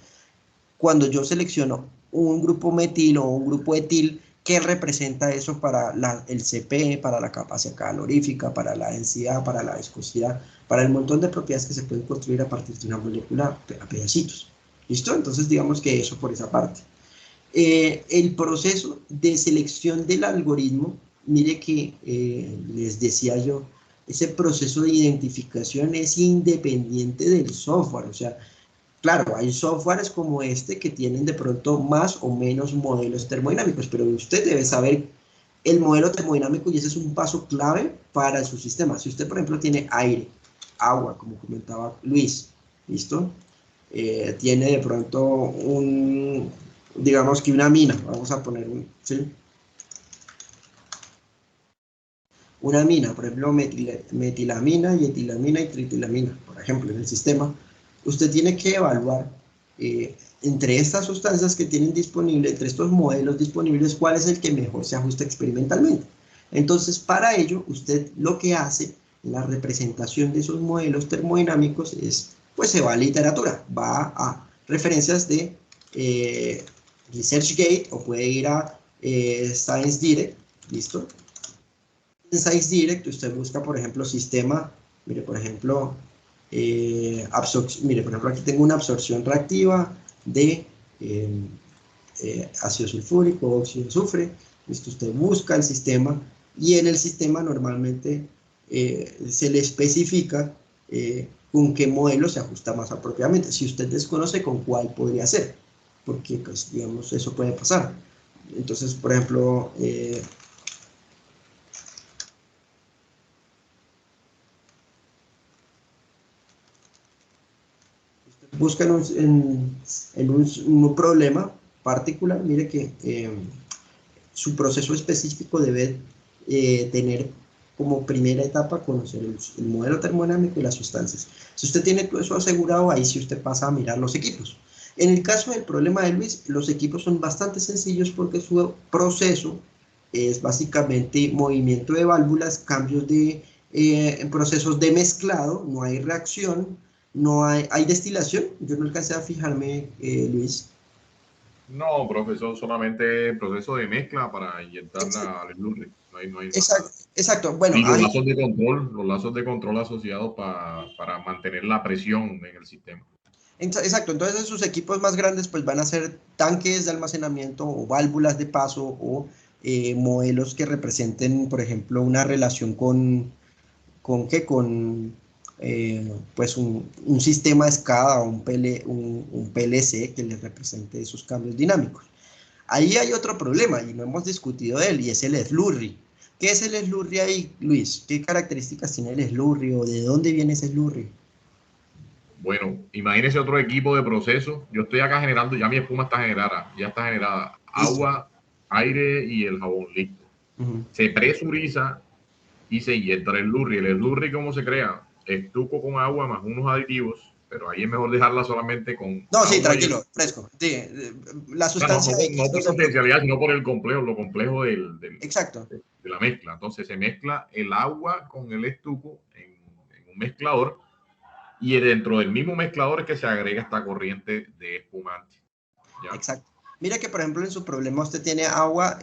Speaker 1: cuando yo selecciono un grupo metil o un grupo etil, ¿qué representa eso para el CP, para la capacidad calorífica, para la densidad, para la viscosidad, para el montón de propiedades que se pueden construir a partir de una molécula a pedacitos? ¿Listo? Entonces digamos que eso por esa parte. El proceso de selección del algoritmo, mire que les decía yo, ese proceso de identificación es independiente del software. O sea, claro, hay softwares como este que tienen de pronto más o menos modelos termodinámicos, pero usted debe saber el modelo termodinámico y ese es un paso clave para su sistema. Si usted, por ejemplo, tiene aire, agua, como comentaba Luis, ¿listo? Tiene de pronto digamos que una mina, vamos a poner, ¿sí? Una mina, por ejemplo, metilamina y etilamina y tritilamina, por ejemplo, en el sistema. Usted tiene que evaluar entre estas sustancias que tienen disponible, entre estos modelos disponibles, cuál es el que mejor se ajusta experimentalmente. Entonces, para ello, usted lo que hace en la representación de esos modelos termodinámicos es, pues se va a literatura, va a referencias de ResearchGate o puede ir a ScienceDirect, ¿listo? En ScienceDirect usted busca, por ejemplo, sistema, mire, por ejemplo, mire, por ejemplo, aquí tengo una absorción reactiva, de ácido sulfúrico, óxido de azufre. Esto usted busca el sistema y en el sistema normalmente se le especifica con qué modelo se ajusta más apropiadamente. Si usted desconoce con cuál podría ser, porque pues, digamos, eso puede pasar. Entonces, por ejemplo, busca en un problema particular, mire que su proceso específico debe tener como primera etapa conocer el modelo termodinámico y las sustancias. Si usted tiene todo eso asegurado, ahí sí usted pasa a mirar los equipos. En el caso del problema de Luis, los equipos son bastante sencillos porque su proceso es básicamente movimiento de válvulas, cambios de procesos de mezclado, no hay reacción, no hay destilación. Yo no alcancé a fijarme, Luis.
Speaker 2: No, profesor, solamente proceso de mezcla para inyectarla al slurry. No hay más nada.
Speaker 1: Exacto. Bueno,
Speaker 2: Y los lazos de control asociados para mantener la presión en el sistema.
Speaker 1: Exacto, entonces sus equipos más grandes pues van a ser tanques de almacenamiento o válvulas de paso o modelos que representen, por ejemplo, una relación con pues un sistema SCADA o un PLC que les represente esos cambios dinámicos. Ahí hay otro problema y no hemos discutido de él y es el slurry. ¿Qué es el slurry ahí, Luis? ¿Qué características tiene el slurry o de dónde viene ese slurry?
Speaker 2: Bueno, imagínese otro equipo de proceso. Yo estoy acá generando, ya mi espuma está generada, ya está generada.
Speaker 1: Listo.
Speaker 2: Agua, aire y el jabón, listo. Se presuriza y se inyecta el slurry. El slurry, ¿cómo se crea? Estuco con agua más unos aditivos, pero ahí es mejor dejarla solamente con
Speaker 1: No, sí,
Speaker 2: agua
Speaker 1: tranquilo, fresco. Sí, la
Speaker 2: o sea,
Speaker 1: sustancia
Speaker 2: no
Speaker 1: X no
Speaker 2: por
Speaker 1: se preocupe.
Speaker 2: potencialidad, sino por el complejo, lo complejo
Speaker 1: Exacto.
Speaker 2: de la mezcla. Entonces se mezcla el agua con el estuco en un mezclador y dentro del mismo mezclador es que se agrega esta corriente de espumante. ¿Ya?
Speaker 1: Exacto. Mira que, por ejemplo, en su problema usted tiene agua,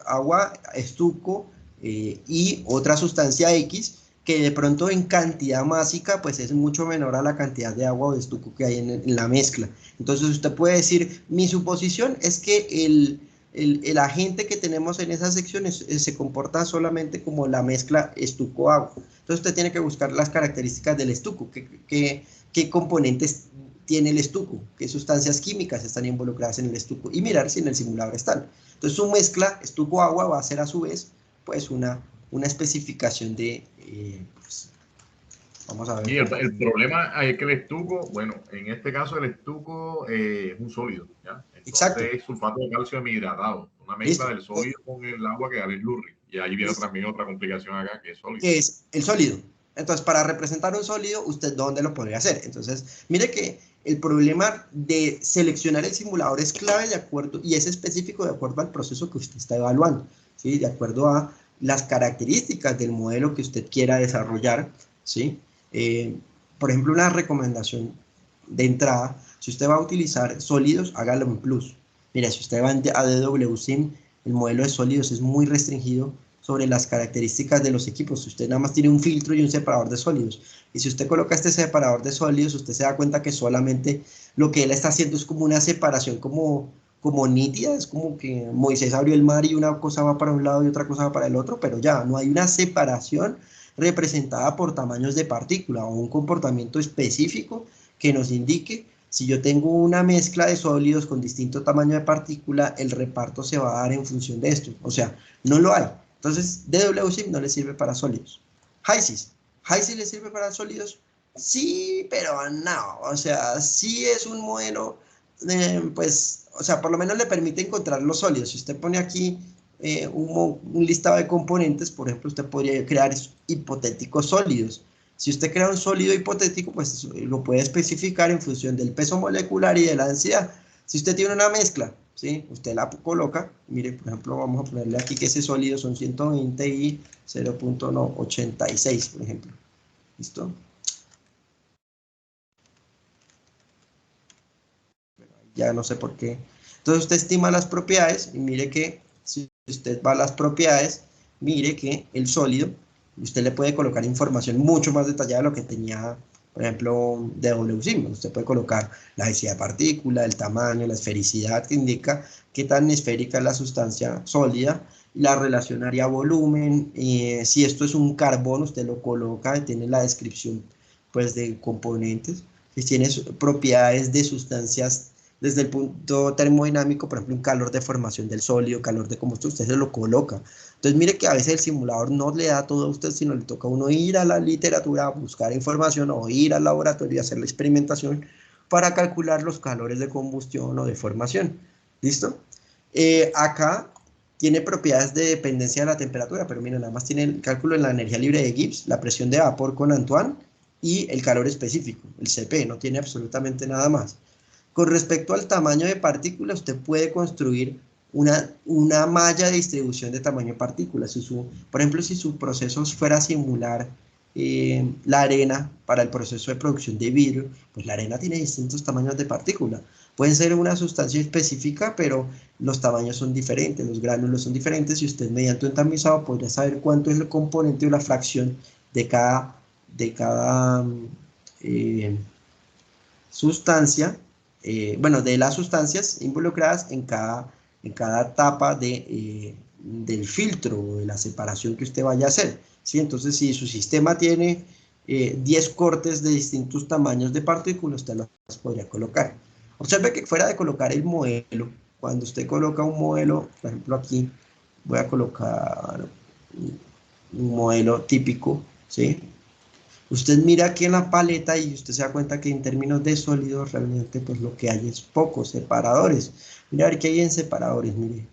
Speaker 1: agua, estuco y otra sustancia X que de pronto en cantidad másica pues es mucho menor a la cantidad de agua o de estuco que hay en la mezcla. Entonces usted puede decir, mi suposición es que el agente que tenemos en esa sección se comporta solamente como la mezcla estuco-agua. Entonces usted tiene que buscar las características del estuco, qué componentes tiene el estuco, qué sustancias químicas están involucradas en el estuco y mirar si en el simulador están. Entonces su mezcla estuco-agua va a ser a su vez pues una especificación de, pues, vamos a ver
Speaker 2: Y
Speaker 1: cómo.
Speaker 2: el problema es que el estuco, bueno, en este caso el estuco es un sólido, ¿ya?
Speaker 1: Exacto,
Speaker 2: Entonces es sulfato de calcio semihidratado, una mezcla
Speaker 1: listo.
Speaker 2: del sólido con el agua que da el slurry. Y ahí viene
Speaker 1: Listo.
Speaker 2: también otra complicación acá, que es sólido.
Speaker 1: Que es el sólido. Entonces, para representar un sólido, ¿usted dónde lo podría hacer? Entonces, mire que el problema de seleccionar el simulador es clave de acuerdo, y es específico de acuerdo al proceso que usted está evaluando, ¿sí? De acuerdo a las características del modelo que usted quiera desarrollar, ¿sí? Por ejemplo, una recomendación de entrada, si usted va a utilizar sólidos, hágalo en plus. Mira, si usted va a DWSIM, el modelo de sólidos es muy restringido sobre las características de los equipos. Usted nada más tiene un filtro y un separador de sólidos. Y si usted coloca este separador de sólidos, usted se da cuenta que solamente lo que él está haciendo es como una separación como nítida, es como que Moisés abrió el mar y una cosa va para un lado y otra cosa va para el otro, pero ya no hay una separación representada por tamaños de partícula o un comportamiento específico que nos indique si yo tengo una mezcla de sólidos con distinto tamaño de partícula, el reparto se va a dar en función de esto. O sea, no lo hay. Entonces, DWSIM no le sirve para sólidos. HYSYS. ¿HYSYS le sirve para sólidos? Sí, pero no. O sea, sí es un modelo, pues, o sea, por lo menos le permite encontrar los sólidos. Si usted pone aquí un listado de componentes, por ejemplo, usted podría crear hipotéticos sólidos. Si usted crea un sólido hipotético, pues lo puede especificar en función del peso molecular y de la densidad. Si usted tiene una mezcla, ¿sí? Usted la coloca, mire, por ejemplo, vamos a ponerle aquí que ese sólido son 120 y 0.86, por ejemplo. ¿Listo? Ya no sé por qué. Entonces usted estima las propiedades y mire que si usted va a las propiedades, mire que el sólido, usted le puede colocar información mucho más detallada de lo que tenía por ejemplo, de WSIM. Usted puede colocar la densidad de partícula, el tamaño, la esfericidad, que indica qué tan esférica es la sustancia sólida, la relación área-volumen. Si esto es un carbón, usted lo coloca y tiene la descripción pues, de componentes. Si tiene propiedades de sustancias desde el punto termodinámico, por ejemplo, un calor de formación del sólido, calor de combustión, usted se lo coloca. Entonces, mire que a veces el simulador no le da todo a usted, sino le toca a uno ir a la literatura a buscar información o ir al laboratorio y hacer la experimentación para calcular los calores de combustión o de formación. ¿Listo? Acá tiene propiedades de dependencia de la temperatura, pero mira, nada más tiene el cálculo de la energía libre de Gibbs, la presión de vapor con Antoine y el calor específico, el CP, no tiene absolutamente nada más. Con respecto al tamaño de partículas, usted puede construir una malla de distribución de tamaño de partículas. Por ejemplo, si su proceso fuera a simular la arena para el proceso de producción de vidrio, pues la arena tiene distintos tamaños de partícula. Pueden ser una sustancia específica, pero los tamaños son diferentes, los gránulos son diferentes y usted mediante un tamizado podría saber cuánto es el componente o la fracción de cada eh, sustancia, bueno, de las sustancias involucradas en cada etapa del filtro o de la separación que usted vaya a hacer, ¿sí? Entonces, si su sistema tiene 10 cortes de distintos tamaños de partículas, usted las podría colocar. Observe que fuera de colocar el modelo, cuando usted coloca un modelo, por ejemplo aquí, voy a colocar un modelo típico, ¿sí? Usted mira aquí en la paleta y usted se da cuenta que en términos de sólidos realmente pues lo que hay es pocos separadores. Mira a ver qué hay en separadores, mire.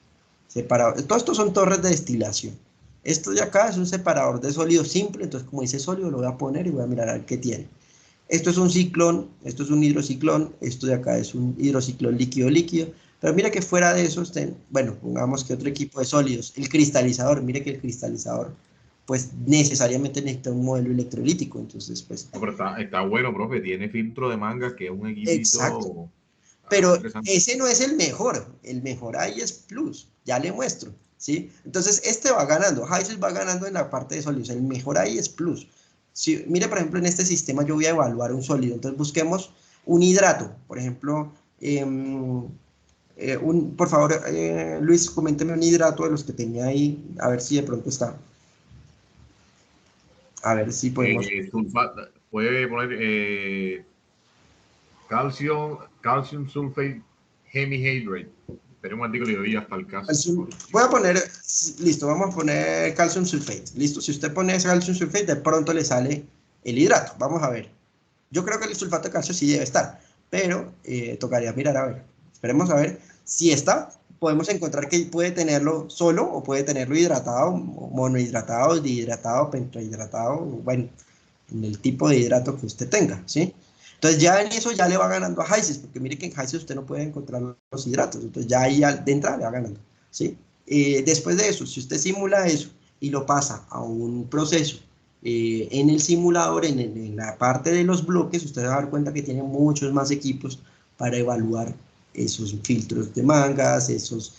Speaker 1: Todos estos son torres de destilación. Esto de acá es un separador de sólido simple, entonces como dice sólido lo voy a poner y voy a mirar a ver qué tiene. Esto es un ciclón, esto es un hidrociclón, esto de acá es un hidrociclón líquido-líquido. Pero mira que fuera de eso, bueno, pongamos que otro equipo de sólidos, el cristalizador, mire que el cristalizador pues necesariamente necesita un modelo electrolítico, entonces pues...
Speaker 2: No, pero está bueno, profe. Tiene filtro de manga, que es un
Speaker 1: Exacto,
Speaker 2: equipito
Speaker 1: pero
Speaker 2: interesante.
Speaker 1: ese no es el mejor ahí es plus, ya le muestro, ¿sí? Entonces este va ganando, Heiser va ganando en la parte de sólidos, el mejor ahí es plus. Si, mire, por ejemplo, en este sistema yo voy a evaluar un sólido, entonces busquemos un hidrato, por ejemplo, por favor, Luis, coménteme un hidrato de los que tenía ahí, a ver si de pronto está, a ver si podemos...
Speaker 2: Sulfato, puede poner calcium sulfate hemihydrate. Tenemos un artículo y doy hasta el caso.
Speaker 1: Voy a poner, listo, vamos a poner calcium sulfate, listo, si usted pone calcium sulfate, de pronto le sale el hidrato, vamos a ver. Yo creo que el sulfato de calcio sí debe estar, pero tocaría mirar a ver. Esperemos a ver si está, podemos encontrar que puede tenerlo solo o puede tenerlo hidratado, monohidratado, dihidratado, pentohidratado, bueno, en el tipo de hidrato que usted tenga, ¿sí? Entonces ya en eso ya le va ganando a Heises, porque mire que en Heises usted no puede encontrar los hidratos, entonces ya ahí de entrada le va ganando, ¿sí? Después de eso, si usted simula eso y lo pasa a un proceso en el simulador, en la parte de los bloques, usted va a dar cuenta que tiene muchos más equipos para evaluar esos filtros de mangas, esos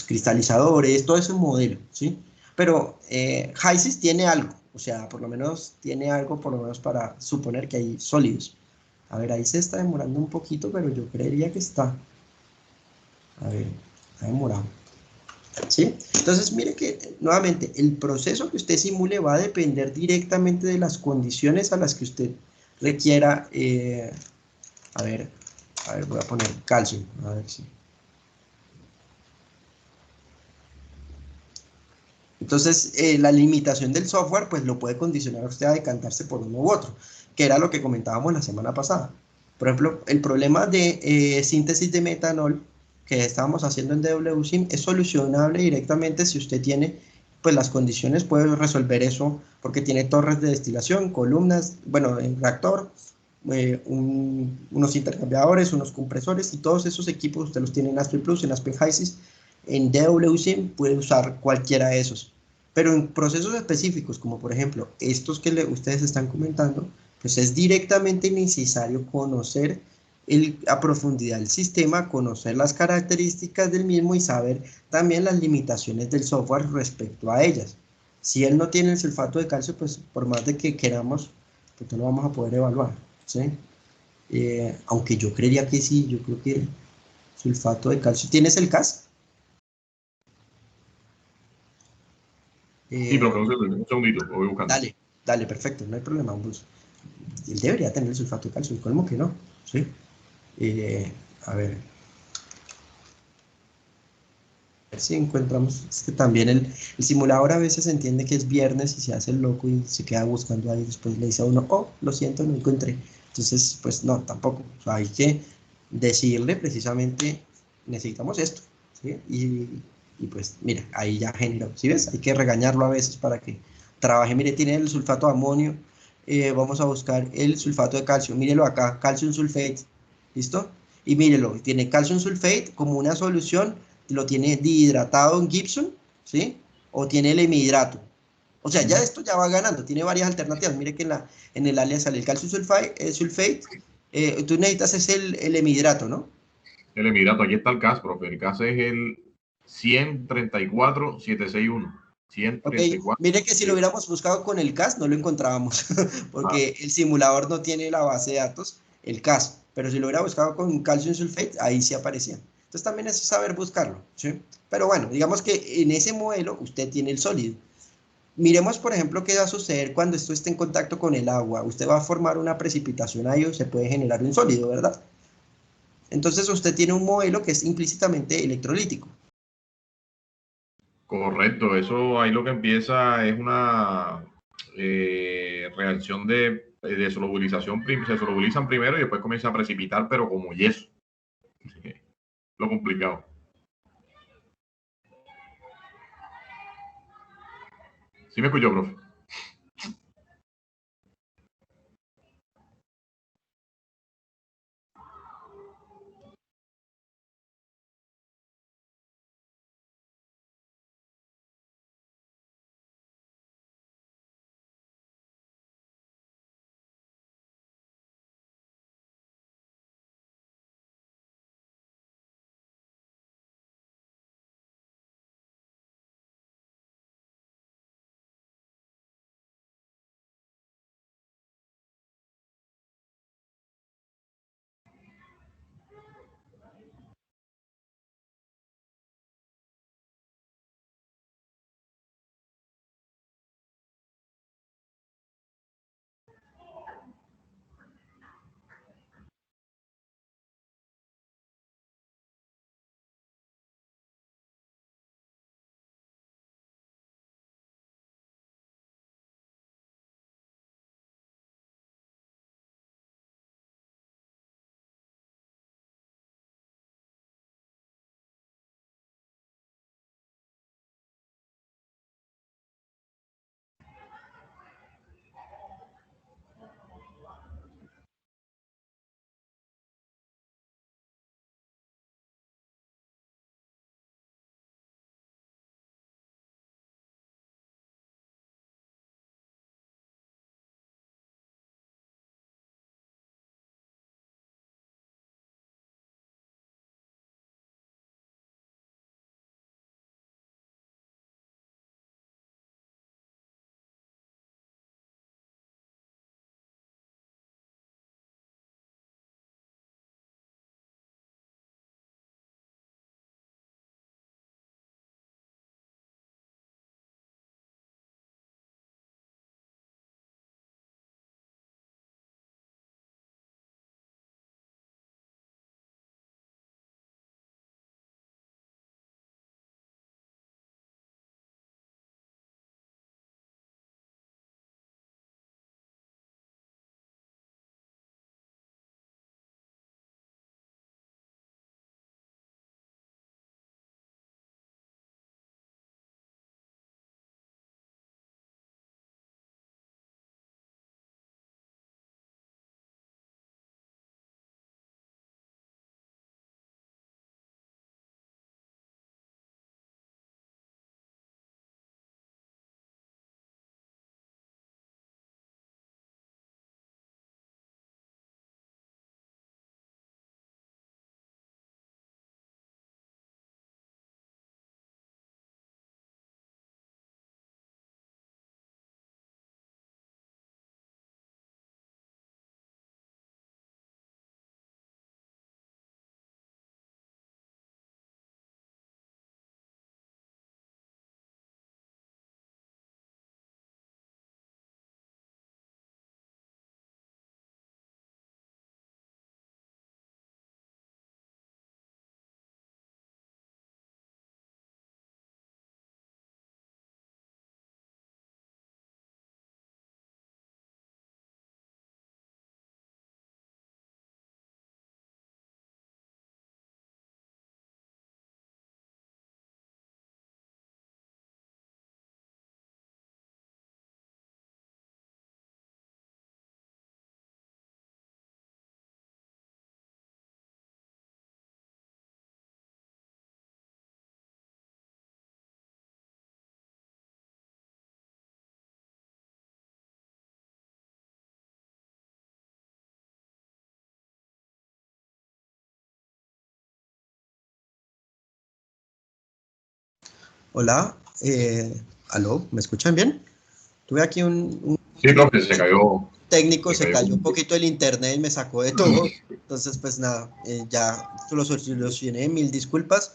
Speaker 1: cristalizadores, todo ese modelo, ¿sí? Pero HYSYS tiene algo, o sea, por lo menos tiene algo, por lo menos para suponer que hay sólidos. A ver, ahí se está demorando un poquito, pero yo creería que está. A ver, está demorado. ¿Sí? Entonces, mire que nuevamente el proceso que usted simule va a depender directamente de las condiciones a las que usted requiera. A ver, voy a poner calcio. A ver si. Entonces, la limitación del software, pues lo puede condicionar a usted a decantarse por uno u otro, que era lo que comentábamos la semana pasada. Por ejemplo, el problema de síntesis de metanol que estábamos haciendo en DWSIM es solucionable directamente si usted tiene, pues las condiciones, puede resolver eso, porque tiene torres de destilación, columnas, bueno, el reactor, unos intercambiadores, unos compresores, y todos esos equipos usted los tiene en Aspen Plus, en Aspen HYSYS. En DWSIM puede usar cualquiera de esos. Pero en procesos específicos, como por ejemplo estos que ustedes están comentando, pues es directamente necesario conocer a profundidad el sistema, conocer las características del mismo y saber también las limitaciones del software respecto a ellas. Si él no tiene el sulfato de calcio, pues por más de que queramos, porque no lo vamos a poder evaluar, ¿sí? Aunque yo creería que sí, yo creo que sulfato de calcio. ¿Tienes el CAS?
Speaker 2: Sí, profe,
Speaker 1: Eh,
Speaker 2: un segundito, lo voy buscando.
Speaker 1: dale, dale, perfecto, no hay problema. Pues, él debería tener el sulfato de calcio, el colmo que no, ¿sí? Eh, a ver si encontramos, es que también el simulador a veces entiende que es viernes y se hace el loco y se queda buscando ahí, después le dice a uno, oh, lo siento, no encontré. Entonces, pues no, tampoco. O sea, hay que decirle precisamente, necesitamos esto, ¿sí? Y pues, mira, ahí ya generó, ¿sí ves? Hay que regañarlo a veces para que trabaje. Mire, tiene el sulfato de amonio, vamos a buscar el sulfato de calcio, mírelo acá, calcium sulfate, ¿listo? Y mírelo, tiene calcium sulfate como una solución, lo tiene dihidratado en Gibson, ¿sí? O tiene el hemihidrato. O sea, ya
Speaker 2: Ujú.
Speaker 1: esto ya va ganando, tiene varias alternativas. Mire que en el alias sale el calcio sulfate, tú necesitas es el hemihidrato, ¿no?
Speaker 2: El Emirato, aquí está el CAS, profe. El CAS es el 134,761.
Speaker 1: Ok, mire que si lo
Speaker 2: 134,761.
Speaker 1: hubiéramos buscado con el CAS no lo encontrábamos,
Speaker 2: Ah,
Speaker 1: porque el simulador no tiene la base de datos, el CAS, pero si lo hubiera buscado con calcium sulfate, ahí sí aparecía. Entonces también es saber buscarlo, ¿sí? Pero bueno, digamos que en ese modelo usted tiene el sólido. Miremos, por ejemplo, qué va a suceder cuando esto esté en contacto con el agua. Usted va a formar una precipitación ahí o se puede generar un sólido, ¿verdad? Entonces usted tiene un modelo que es implícitamente electrolítico.
Speaker 2: correcto, eso ahí lo que empieza es una reacción de solubilización. Se solubilizan primero y después comienza a precipitar, pero como yeso. Lo complicado. ¿Sí me escuchó, profe?
Speaker 1: Hola, aló, ¿me escuchan bien? Tuve aquí un
Speaker 2: Sí, profe, se cayó.
Speaker 1: técnico,
Speaker 2: Se
Speaker 1: se
Speaker 2: cayó.
Speaker 1: cayó un poquito el internet y me sacó de todo. Entonces, pues nada, ya lo solucioné, mil disculpas.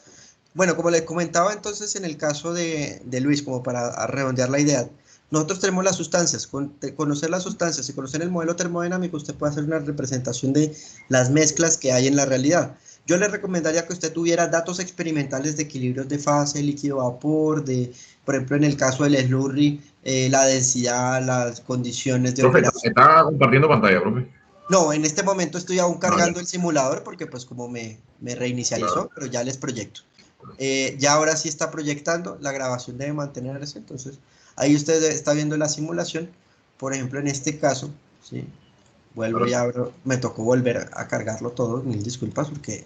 Speaker 1: Bueno, como le comentaba entonces en el caso de Luis, como para redondear la idea, nosotros tenemos las sustancias, conocer las sustancias y conocer el modelo termodinámico, usted puede hacer una representación de las mezclas que hay en la realidad. Yo le recomendaría que usted tuviera datos experimentales de equilibrios de fase, líquido-vapor, de, por ejemplo, en el caso del slurry, la densidad, las condiciones de
Speaker 2: Profe,
Speaker 1: operación.
Speaker 2: está compartiendo pantalla, profe.
Speaker 1: No, en este momento estoy aún
Speaker 2: Ah, ya,
Speaker 1: cargando el simulador porque pues como me reinicializó,
Speaker 2: claro.
Speaker 1: pero ya les proyecto. Ya ahora sí está proyectando, la grabación debe mantenerse, entonces ahí usted está viendo la simulación. Por ejemplo, en este caso, ¿sí? Vuelvo y
Speaker 2: Claro.
Speaker 1: abro, me tocó volver a cargarlo todo, mil disculpas porque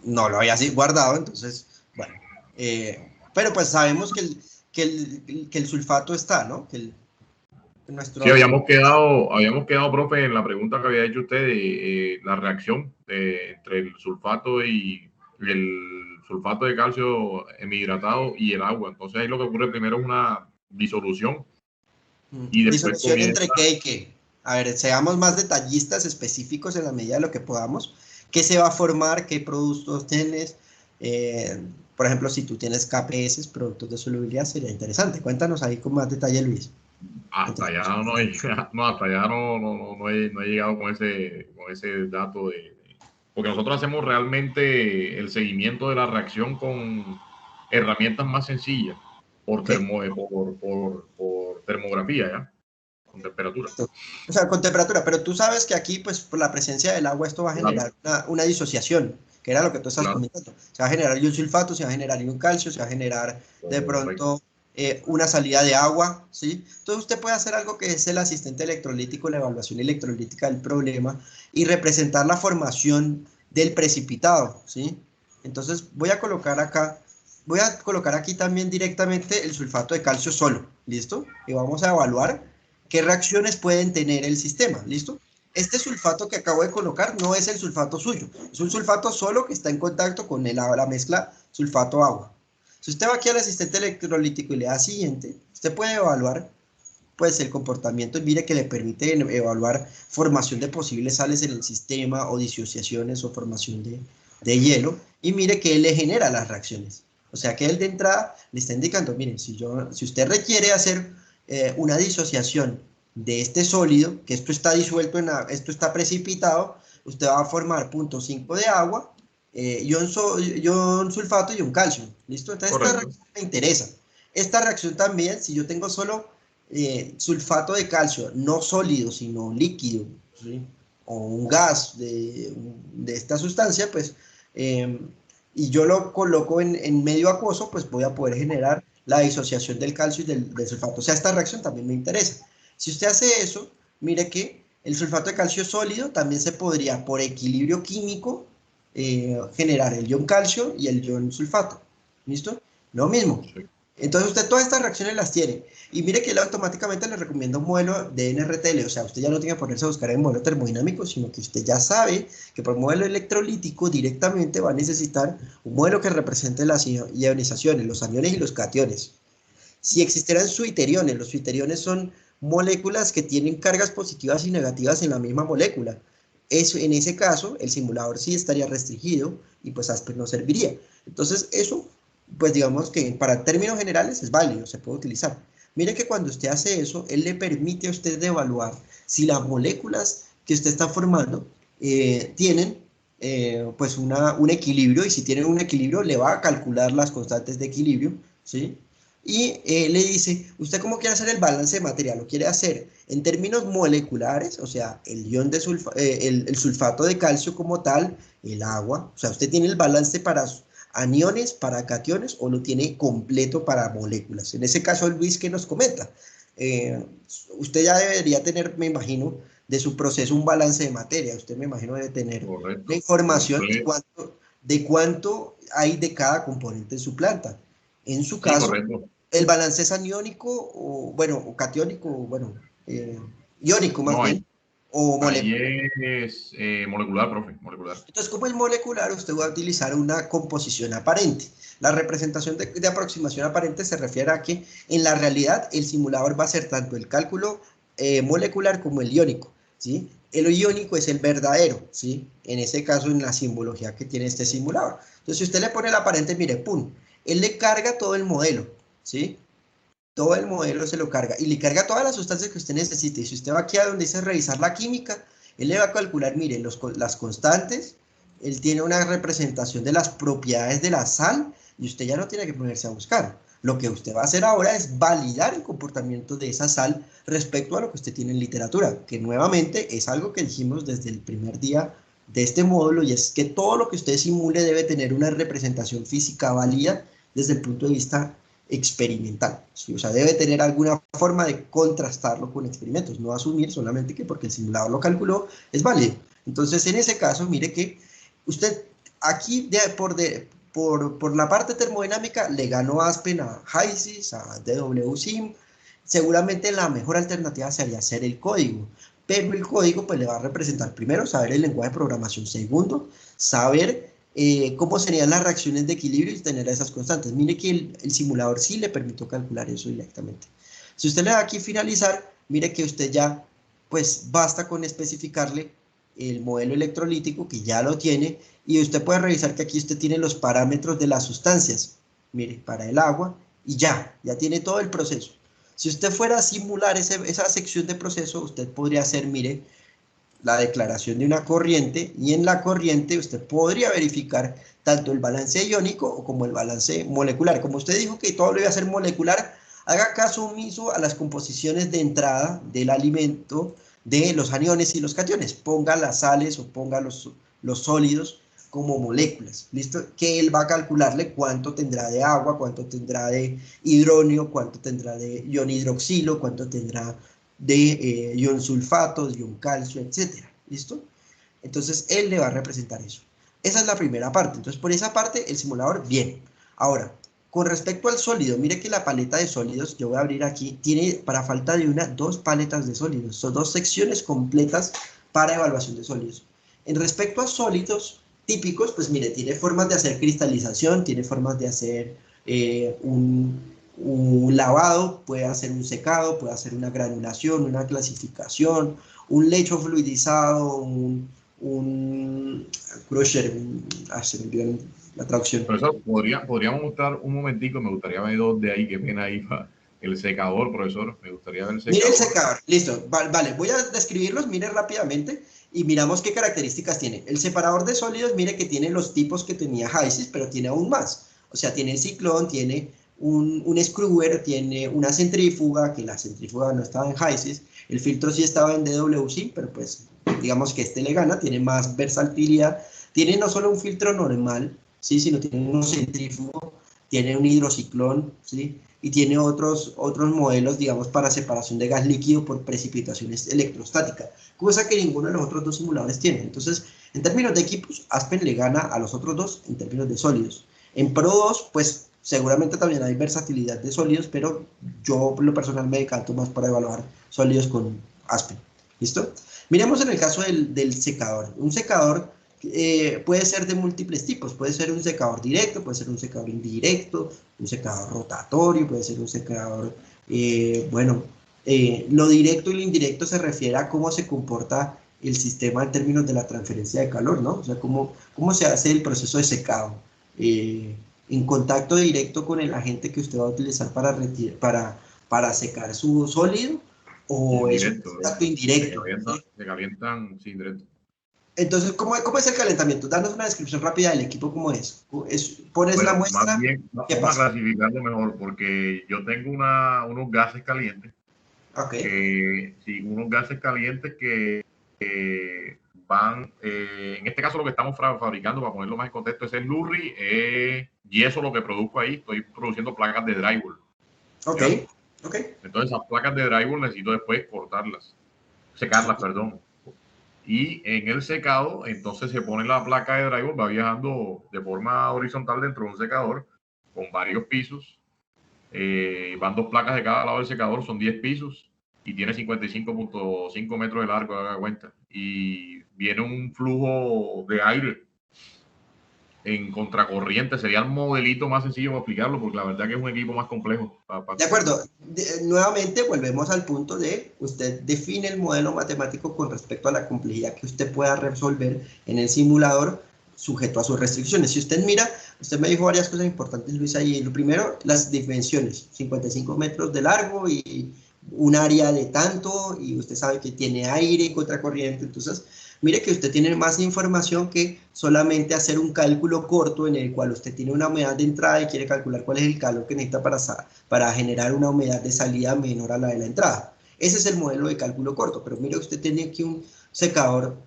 Speaker 1: no lo había así guardado, entonces, bueno. Pero pues sabemos que el sulfato está, ¿no?
Speaker 2: Sí,
Speaker 1: Nuestro,
Speaker 2: habíamos quedado, profe, en la pregunta que había hecho usted de la reacción entre el sulfato y el sulfato de calcio hemihidratado y el agua. Entonces ahí lo que ocurre primero es una disolución y después
Speaker 1: disolución
Speaker 2: comienza.
Speaker 1: entre qué y qué. A ver, seamos más detallistas, específicos en la medida de lo que podamos. ¿Qué se va a formar? ¿Qué productos tienes? Eh, por ejemplo, si tú tienes KPS, productos de solubilidad, sería interesante. Cuéntanos ahí con más detalle, Luis.
Speaker 2: Hasta allá no, no, hasta allá no he llegado con ese dato porque nosotros hacemos realmente el seguimiento de la reacción con herramientas más sencillas por,
Speaker 1: ¿Qué?
Speaker 2: por termografía, ¿ya? Con temperatura.
Speaker 1: O sea, con temperatura, pero tú sabes que aquí, pues, por la presencia del agua, esto va a
Speaker 2: Claro,
Speaker 1: generar una disociación, que era lo que tú estás
Speaker 2: claro,
Speaker 1: comentando. Se va a generar un sulfato, se va a generar un calcio, se va a generar de
Speaker 2: correcto.
Speaker 1: pronto una salida de agua, ¿sí? Entonces usted puede hacer algo que es el asistente electrolítico, la evaluación electrolítica del problema y representar la formación del precipitado, ¿sí? Entonces voy a colocar aquí también directamente el sulfato de calcio solo, ¿listo? Y vamos a evaluar qué reacciones pueden tener el sistema, ¿listo? Este sulfato que acabo de colocar no es el sulfato suyo, es un sulfato solo que está en contacto con la mezcla sulfato-agua. Si usted va aquí al asistente electrolítico y le da siguiente, usted puede evaluar pues el comportamiento y mire que le permite evaluar formación de posibles sales en el sistema o disociaciones o formación de hielo y mire que él le genera las reacciones. O sea que él de entrada le está indicando, miren, si usted requiere hacer una disociación de este sólido, que esto está disuelto, esto está precipitado, usted va a formar 0.5 de agua, ion sulfato y un calcio. ¿Listo? Entonces esta
Speaker 2: Correcto.
Speaker 1: reacción me interesa. Esta reacción también, si yo tengo solo sulfato de calcio, no sólido, sino líquido, ¿sí? O un gas de esta sustancia, pues, eh, y yo lo coloco en medio acuoso, pues voy a poder generar la disociación del calcio y del sulfato. O sea, esta reacción también me interesa. Si usted hace eso, mire que el sulfato de calcio sólido también se podría, por equilibrio químico, generar el ion calcio y el ion sulfato. ¿Listo? Lo mismo.
Speaker 2: Sí,
Speaker 1: Entonces usted todas estas reacciones las tiene. Y mire que él automáticamente le recomienda un modelo de NRTL. O sea, usted ya no tiene que ponerse a buscar el modelo termodinámico, sino que usted ya sabe que por modelo electrolítico directamente va a necesitar un modelo que represente las ionizaciones, los aniones y los cationes. Si existieran suiteriones, los suiteriones son moléculas que tienen cargas positivas y negativas en la misma molécula. Eso, en ese caso, el simulador sí estaría restringido y pues Asper no serviría. Entonces, eso, pues digamos que para términos generales es válido, se puede utilizar. Mire que cuando usted hace eso, él le permite a usted de evaluar si las moléculas que usted está formando tienen pues un equilibrio y si tienen un equilibrio le va a calcular las constantes de equilibrio, ¿sí? Y le dice, ¿usted cómo quiere hacer el balance de materia? ¿Lo quiere hacer en términos moleculares? O sea, el sulfato de calcio como tal, el agua. O sea, ¿usted tiene el balance para aniones, para cationes o lo tiene completo para moléculas? En ese caso, Luis, ¿qué nos comenta? Eh, Usted ya debería tener, me imagino, de su proceso un balance de materia. Usted me imagino debe tener una
Speaker 2: correcto.
Speaker 1: información de cuánto hay de cada componente en su planta. En su
Speaker 2: Sí,
Speaker 1: caso,
Speaker 2: correcto.
Speaker 1: el balance es aniónico o, bueno, o catiónico, bueno, iónico más
Speaker 2: No hay.
Speaker 1: bien, o
Speaker 2: Ahí
Speaker 1: molecular.
Speaker 2: es molecular, profe, molecular.
Speaker 1: Entonces, como es molecular, usted va a utilizar una composición aparente. La representación de aproximación aparente se refiere a que en la realidad el simulador va a ser tanto el cálculo molecular como el iónico, ¿sí? El iónico es el verdadero, ¿sí? En ese caso, en la simbología que tiene este simulador. Entonces, si usted le pone el aparente, mire, pum, él le carga todo el modelo, ¿sí? Todo el modelo se lo carga y le carga todas las sustancias que usted necesite. Y si usted va aquí a donde dice revisar la química, él le va a calcular, mire, las constantes, él tiene una representación de las propiedades de la sal y usted ya no tiene que ponerse a buscar. Lo que usted va a hacer ahora es validar el comportamiento de esa sal respecto a lo que usted tiene en literatura, que nuevamente es algo que dijimos desde el primer día de este módulo, y es que todo lo que usted simule debe tener una representación física válida desde el punto de vista experimental, ¿sí? O sea, debe tener alguna forma de contrastarlo con experimentos, no asumir solamente que porque el simulador lo calculó es válido. Entonces, en ese caso, mire que usted aquí por la parte termodinámica le ganó Aspen a HYSYS, a DWSIM. Seguramente la mejor alternativa sería hacer el código, pero el código pues le va a representar primero saber el lenguaje de programación, segundo, saber cómo serían las reacciones de equilibrio y tener esas constantes. Mire que el simulador sí le permitió calcular eso directamente. Si usted le da aquí finalizar, mire que usted ya, pues basta con especificarle el modelo electrolítico, que ya lo tiene, y usted puede revisar que aquí usted tiene los parámetros de las sustancias, mire, para el agua, y ya tiene todo el proceso. Si usted fuera a simular esa sección de proceso, usted podría hacer, mire, la declaración de una corriente, y en la corriente usted podría verificar tanto el balance iónico como el balance molecular. Como usted dijo que todo lo iba a hacer molecular, haga caso omiso a las composiciones de entrada del alimento de los aniones y los cationes. Ponga las sales o ponga los sólidos como moléculas, ¿listo? Que él va a calcularle cuánto tendrá de agua, cuánto tendrá de hidróneo, cuánto tendrá de ion hidroxilo, cuánto tendrá de ion sulfato, de ion calcio, etcétera. ¿Listo? Entonces, él le va a representar eso. Esa es la primera parte. Entonces, por esa parte, el simulador, bien. Ahora, con respecto al sólido, mire que la paleta de sólidos, yo voy a abrir aquí, tiene, para falta de una, dos paletas de sólidos. Son dos secciones completas para evaluación de sólidos. En respecto a sólidos típicos, pues mire, tiene formas de hacer cristalización, tiene formas de hacer un lavado, puede hacer un secado, puede hacer una granulación, una clasificación, un lecho fluidizado, un crusher, se me olvidó la traducción.
Speaker 2: Profesor, podríamos mostrar un momentico, me gustaría ver dos de ahí, qué pena ahí, el secador, profesor, me gustaría ver el
Speaker 1: Mire el
Speaker 2: secador.
Speaker 1: secador, listo, vale, voy a describirlos, mire rápidamente y miramos qué características tiene. El separador de sólidos, mire que tiene los tipos que tenía HYSYS, pero tiene aún más. O sea, tiene el ciclón, tiene un screwer, tiene una centrífuga, que la centrífuga no estaba en HYSYS, el filtro sí estaba en DWC, pero pues digamos que este le gana, tiene más versatilidad, tiene no solo un filtro normal, ¿sí? Sino tiene un centrífugo, tiene un hidrociclón, ¿sí? Y tiene otros modelos, digamos, para separación de gas líquido por precipitaciones electrostáticas, cosa que ninguno de los otros dos simuladores tiene. Entonces, en términos de equipos, Aspen le gana a los otros dos en términos de sólidos. En Pro 2, pues seguramente también hay versatilidad de sólidos, pero yo por lo personal me decanto más para evaluar sólidos con Aspen. ¿Listo? Miremos en el caso del secador. Un secador puede ser de múltiples tipos, puede ser un secador directo, puede ser un secador indirecto, un secador rotatorio, puede ser un secador, lo directo y lo indirecto se refiere a cómo se comporta el sistema en términos de la transferencia de calor, ¿no? O sea, cómo se hace el proceso de secado. En contacto directo con el agente que usted va a utilizar para secar su sólido, o es un
Speaker 2: Indirecto,
Speaker 1: contacto indirecto, ¿sí?
Speaker 2: se calientan, sí, indirecto.
Speaker 1: Entonces, ¿cómo es el calentamiento? Danos una descripción rápida del equipo, ¿cómo es? Pones la
Speaker 2: Bueno, más
Speaker 1: muestra,
Speaker 2: bien,
Speaker 1: ¿qué
Speaker 2: vamos a
Speaker 1: pasa?
Speaker 2: clasificarlo mejor, porque yo tengo unos gases calientes,
Speaker 1: Ok,
Speaker 2: unos gases calientes que van, en este caso lo que estamos fabricando, para ponerlo más en contexto, es el Lurri, y eso lo que produzco ahí, estoy produciendo placas de drywall,
Speaker 1: ok,
Speaker 2: ¿ya?
Speaker 1: ok.
Speaker 2: Entonces esas placas de drywall necesito después cortarlas, secarlas, perdón. Y en el secado, entonces se pone la placa de drywall, va viajando de forma horizontal dentro de un secador con varios pisos. Van dos placas de cada lado del secador, son 10 pisos. y tiene 55.5 metros de largo, haga cuenta, y viene un flujo de aire en contracorriente. Sería el modelito más sencillo para explicarlo, porque la verdad que es un equipo más complejo.
Speaker 1: De acuerdo, nuevamente volvemos al punto de usted define el modelo matemático con respecto a la complejidad que usted pueda resolver en el simulador sujeto a sus restricciones. Si usted mira, usted me dijo varias cosas importantes, Luis, ahí. Lo primero, las dimensiones, 55 metros de largo y un área de tanto, y usted sabe que tiene aire y contracorriente. Entonces, mire que usted tiene más información que solamente hacer un cálculo corto en el cual usted tiene una humedad de entrada y quiere calcular cuál es el calor que necesita para generar una humedad de salida menor a la de la entrada. Ese es el modelo de cálculo corto, pero mire, usted tiene aquí un secador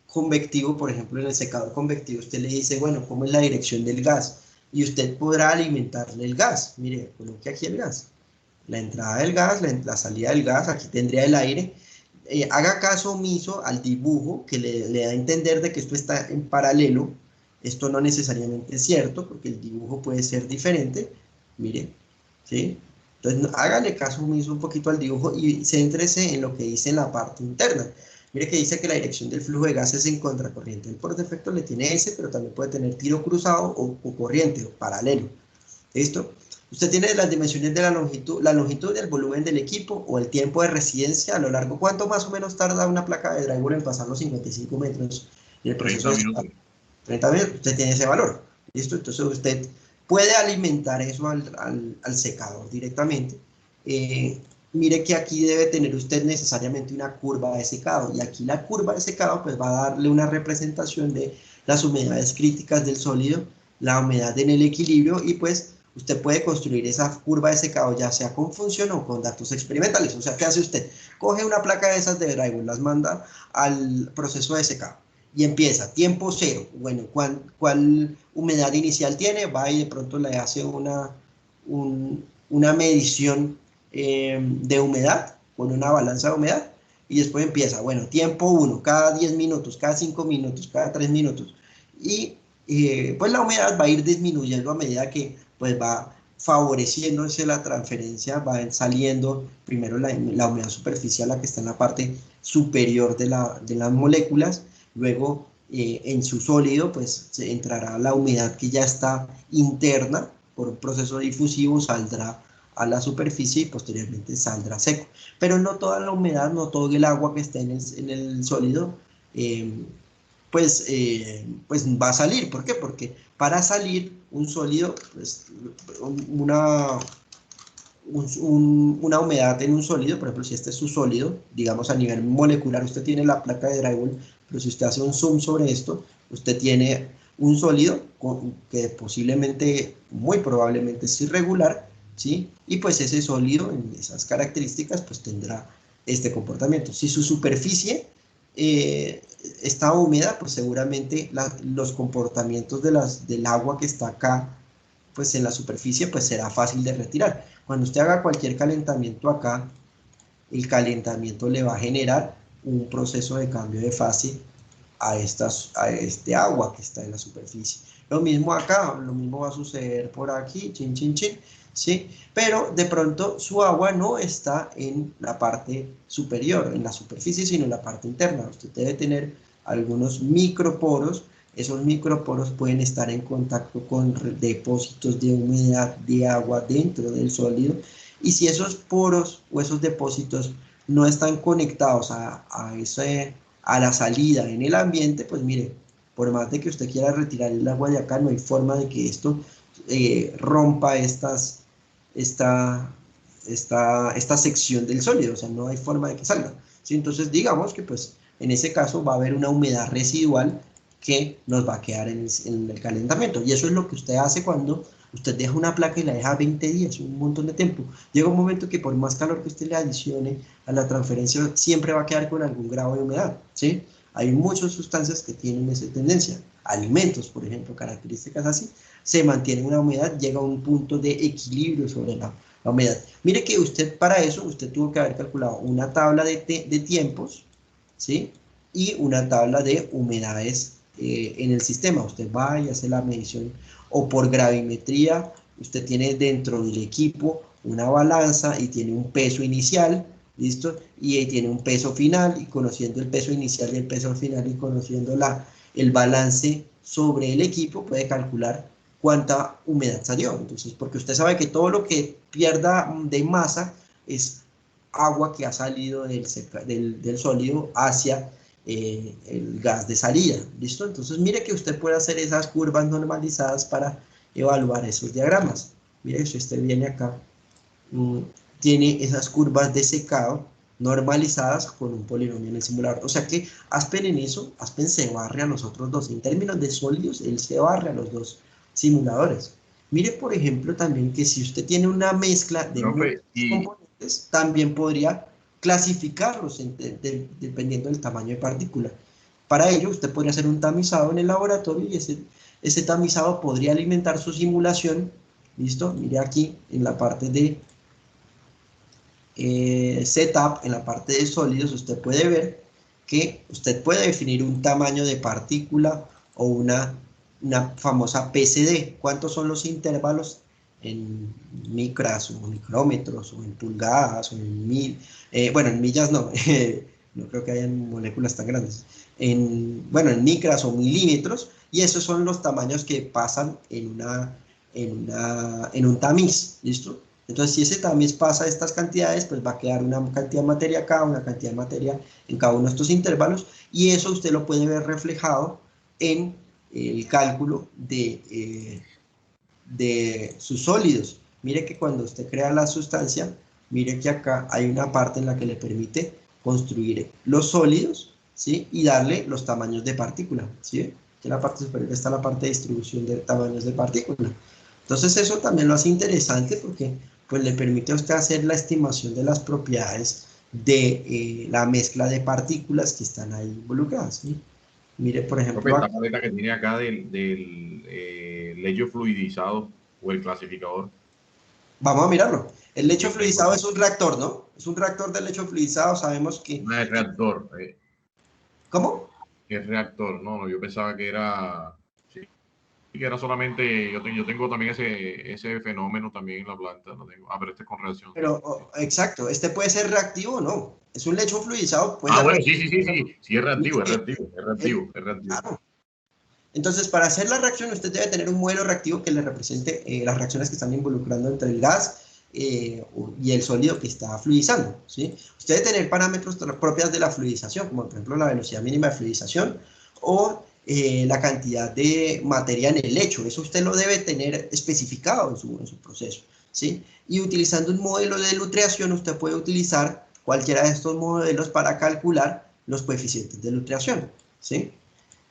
Speaker 1: convectivo. Por ejemplo, en el secador convectivo usted le dice, bueno, ¿cómo es la dirección del gas? Y usted podrá alimentarle el gas. Mire, coloque aquí el gas. La entrada del gas, la salida del gas, aquí tendría el aire. Haga caso omiso al dibujo que le da a entender de que esto está en paralelo. Esto no necesariamente es cierto, porque el dibujo puede ser diferente. Mire, ¿sí? Entonces, hágale caso omiso un poquito al dibujo y céntrese en lo que dice en la parte interna. Mire que dice que la dirección del flujo de gas es en contracorriente. Él por defecto le tiene ese, pero también puede tener tiro cruzado o corriente o paralelo. ¿Listo? Usted tiene las dimensiones de la longitud del volumen del equipo o el tiempo de residencia a lo largo. ¿Cuánto más o menos tarda una placa de drywall en pasar los 55 metros en el proceso
Speaker 2: 30
Speaker 1: de
Speaker 2: minutos.
Speaker 1: 30 minutos? Usted tiene ese valor. ¿Listo? Entonces usted puede alimentar eso al secador directamente. Mire que aquí debe tener usted necesariamente una curva de secado, y aquí la curva de secado pues va a darle una representación de las humedades críticas del sólido, la humedad en el equilibrio, y pues usted puede construir esa curva de secado ya sea con función o con datos experimentales. O sea, ¿qué hace usted? Coge una placa de esas de drywall, las manda al proceso de secado y empieza, tiempo cero. Bueno, ¿cuál humedad inicial tiene? Va y de pronto le hace una medición de humedad con una balanza de humedad, y después empieza, bueno, tiempo 1, cada 10 minutos, cada 5 minutos, cada 3 minutos, y pues la humedad va a ir disminuyendo a medida que pues va favoreciéndose la transferencia, va saliendo primero la humedad superficial, la que está en la parte superior de las moléculas. Luego en su sólido pues se entrará la humedad que ya está interna, por un proceso difusivo saldrá a la superficie y posteriormente saldrá seco. Pero no toda la humedad, no todo el agua que está en el sólido eh, pues va a salir. ¿Por qué? Porque para salir un sólido, pues, una, una humedad en un sólido, por ejemplo, si este es su sólido, digamos a nivel molecular, usted tiene la placa de drywall, pero si usted hace un zoom sobre esto, usted tiene un sólido que posiblemente, muy probablemente es irregular, ¿sí? Y pues ese sólido, en esas características, pues tendrá este comportamiento. Si su superficie está húmeda, pues seguramente los comportamientos del agua que está acá, pues en la superficie, pues será fácil de retirar. Cuando usted haga cualquier calentamiento acá, el calentamiento le va a generar un proceso de cambio de fase a este agua que está en la superficie. Lo mismo acá, lo mismo va a suceder por aquí, chin, chin, chin, ¿sí? Pero de pronto su agua no está en la parte superior, en la superficie, sino en la parte interna. Usted debe tener algunos microporos. Esos microporos pueden estar en contacto con depósitos de humedad de agua dentro del sólido, y si esos poros o esos depósitos no están conectados a la salida en el ambiente, pues mire, por más de que usted quiera retirar el agua de acá, no hay forma de que esto rompa esta sección del sólido. O sea, no hay forma de que salga, ¿sí? Entonces digamos que pues en ese caso va a haber una humedad residual que nos va a quedar en el calentamiento, y eso es lo que usted hace cuando usted deja una placa y la deja 20 días, un montón de tiempo. Llega un momento que por más calor que usted le adicione a la transferencia, siempre va a quedar con algún grado de humedad, ¿sí? Hay muchas sustancias que tienen esa tendencia. Alimentos, por ejemplo, características así, se mantiene una humedad, llega a un punto de equilibrio sobre la humedad. Mire que usted para eso, usted tuvo que haber calculado una tabla de tiempos, ¿sí? Y una tabla de humedades en el sistema. Usted va y hace la medición, o por gravimetría, usted tiene dentro del equipo una balanza y tiene un peso inicial, ¿listo? Y tiene un peso final, y conociendo el peso inicial y el peso final y conociendo el balance sobre el equipo, puede calcular cuánta humedad salió. Entonces, porque usted sabe que todo lo que pierda de masa es agua que ha salido del sólido hacia el gas de salida, ¿listo? Entonces, mire que usted puede hacer esas curvas normalizadas para evaluar esos diagramas. Mire, si usted viene acá, tiene esas curvas de secado normalizadas con un polinomio en el simulador. O sea que Aspen en eso, Aspen se barre a los otros dos. En términos de sólidos, él se barre a los dos simuladores. Mire, por ejemplo, también que si usted tiene una mezcla de muchos componentes, también podría clasificarlos dependiendo del tamaño de partícula. Para ello, usted podría hacer un tamizado en el laboratorio y ese tamizado podría alimentar su simulación. ¿Listo? Mire aquí en la parte de setup, en la parte de sólidos, usted puede ver que usted puede definir un tamaño de partícula o una famosa PCD. ¿Cuántos son los intervalos en micras o micrómetros o en pulgadas o en bueno, en millas no, no creo que hayan moléculas tan grandes. Bueno, en micras o milímetros, y esos son los tamaños que pasan en un tamiz, ¿listo? Entonces, si ese tamiz pasa estas cantidades, pues va a quedar una cantidad de materia acá, una cantidad de materia en cada uno de estos intervalos, y eso usted lo puede ver reflejado en el cálculo de sus sólidos. Mire que cuando usted crea la sustancia, mire que acá hay una parte en la que le permite construir los sólidos, ¿sí? Y darle los tamaños de partícula, ¿sí? En la parte superior está la parte de distribución de tamaños de partícula. Entonces eso también lo hace interesante porque pues le permite a usted hacer la estimación de las propiedades de la mezcla de partículas que están ahí involucradas, ¿sí? Mire, por ejemplo,
Speaker 2: esta paleta que tiene acá del lecho fluidizado o el clasificador.
Speaker 1: Vamos a mirarlo. El lecho fluidizado es un reactor, ¿no? Es un reactor de lecho fluidizado, sabemos que...
Speaker 2: No es reactor.
Speaker 1: ¿Cómo?
Speaker 2: Es reactor, no, yo pensaba que era... Sí, que era solamente... Yo tengo también ese fenómeno también en la planta. Lo tengo. Pero este es con reacción.
Speaker 1: Pero, exacto, este puede ser reactivo o no. Es un lecho fluidizado. Puede ser
Speaker 2: bueno,
Speaker 1: reactivo.
Speaker 2: sí, es reactivo.
Speaker 1: Claro. Entonces, para hacer la reacción, usted debe tener un modelo reactivo que le represente las reacciones que están involucrando entre el gas y el sólido que está fluidizando, ¿sí? Usted debe tener parámetros propios de la fluidización, como por ejemplo la velocidad mínima de fluidización o la cantidad de materia en el lecho. Eso usted lo debe tener especificado en su proceso, ¿sí? Y utilizando un modelo de lutreación, usted puede utilizar cualquiera de estos modelos para calcular los coeficientes de lutreación, ¿sí?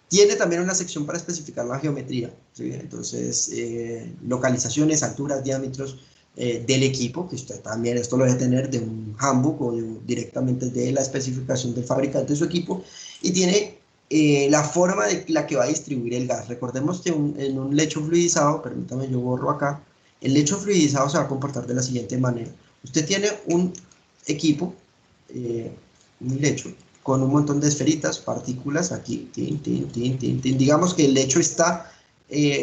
Speaker 1: Tiene también una sección para especificar la geometría, ¿sí? Entonces, localizaciones, alturas, diámetros del equipo, que usted también esto lo debe tener de un handbook o directamente de la especificación del fabricante de su equipo, y tiene la forma de la que va a distribuir el gas. Recordemos que en un lecho fluidizado, permítame yo borro acá, el lecho fluidizado se va a comportar de la siguiente manera. Usted tiene un equipo, un lecho, con un montón de esferitas, partículas aquí, digamos que el lecho está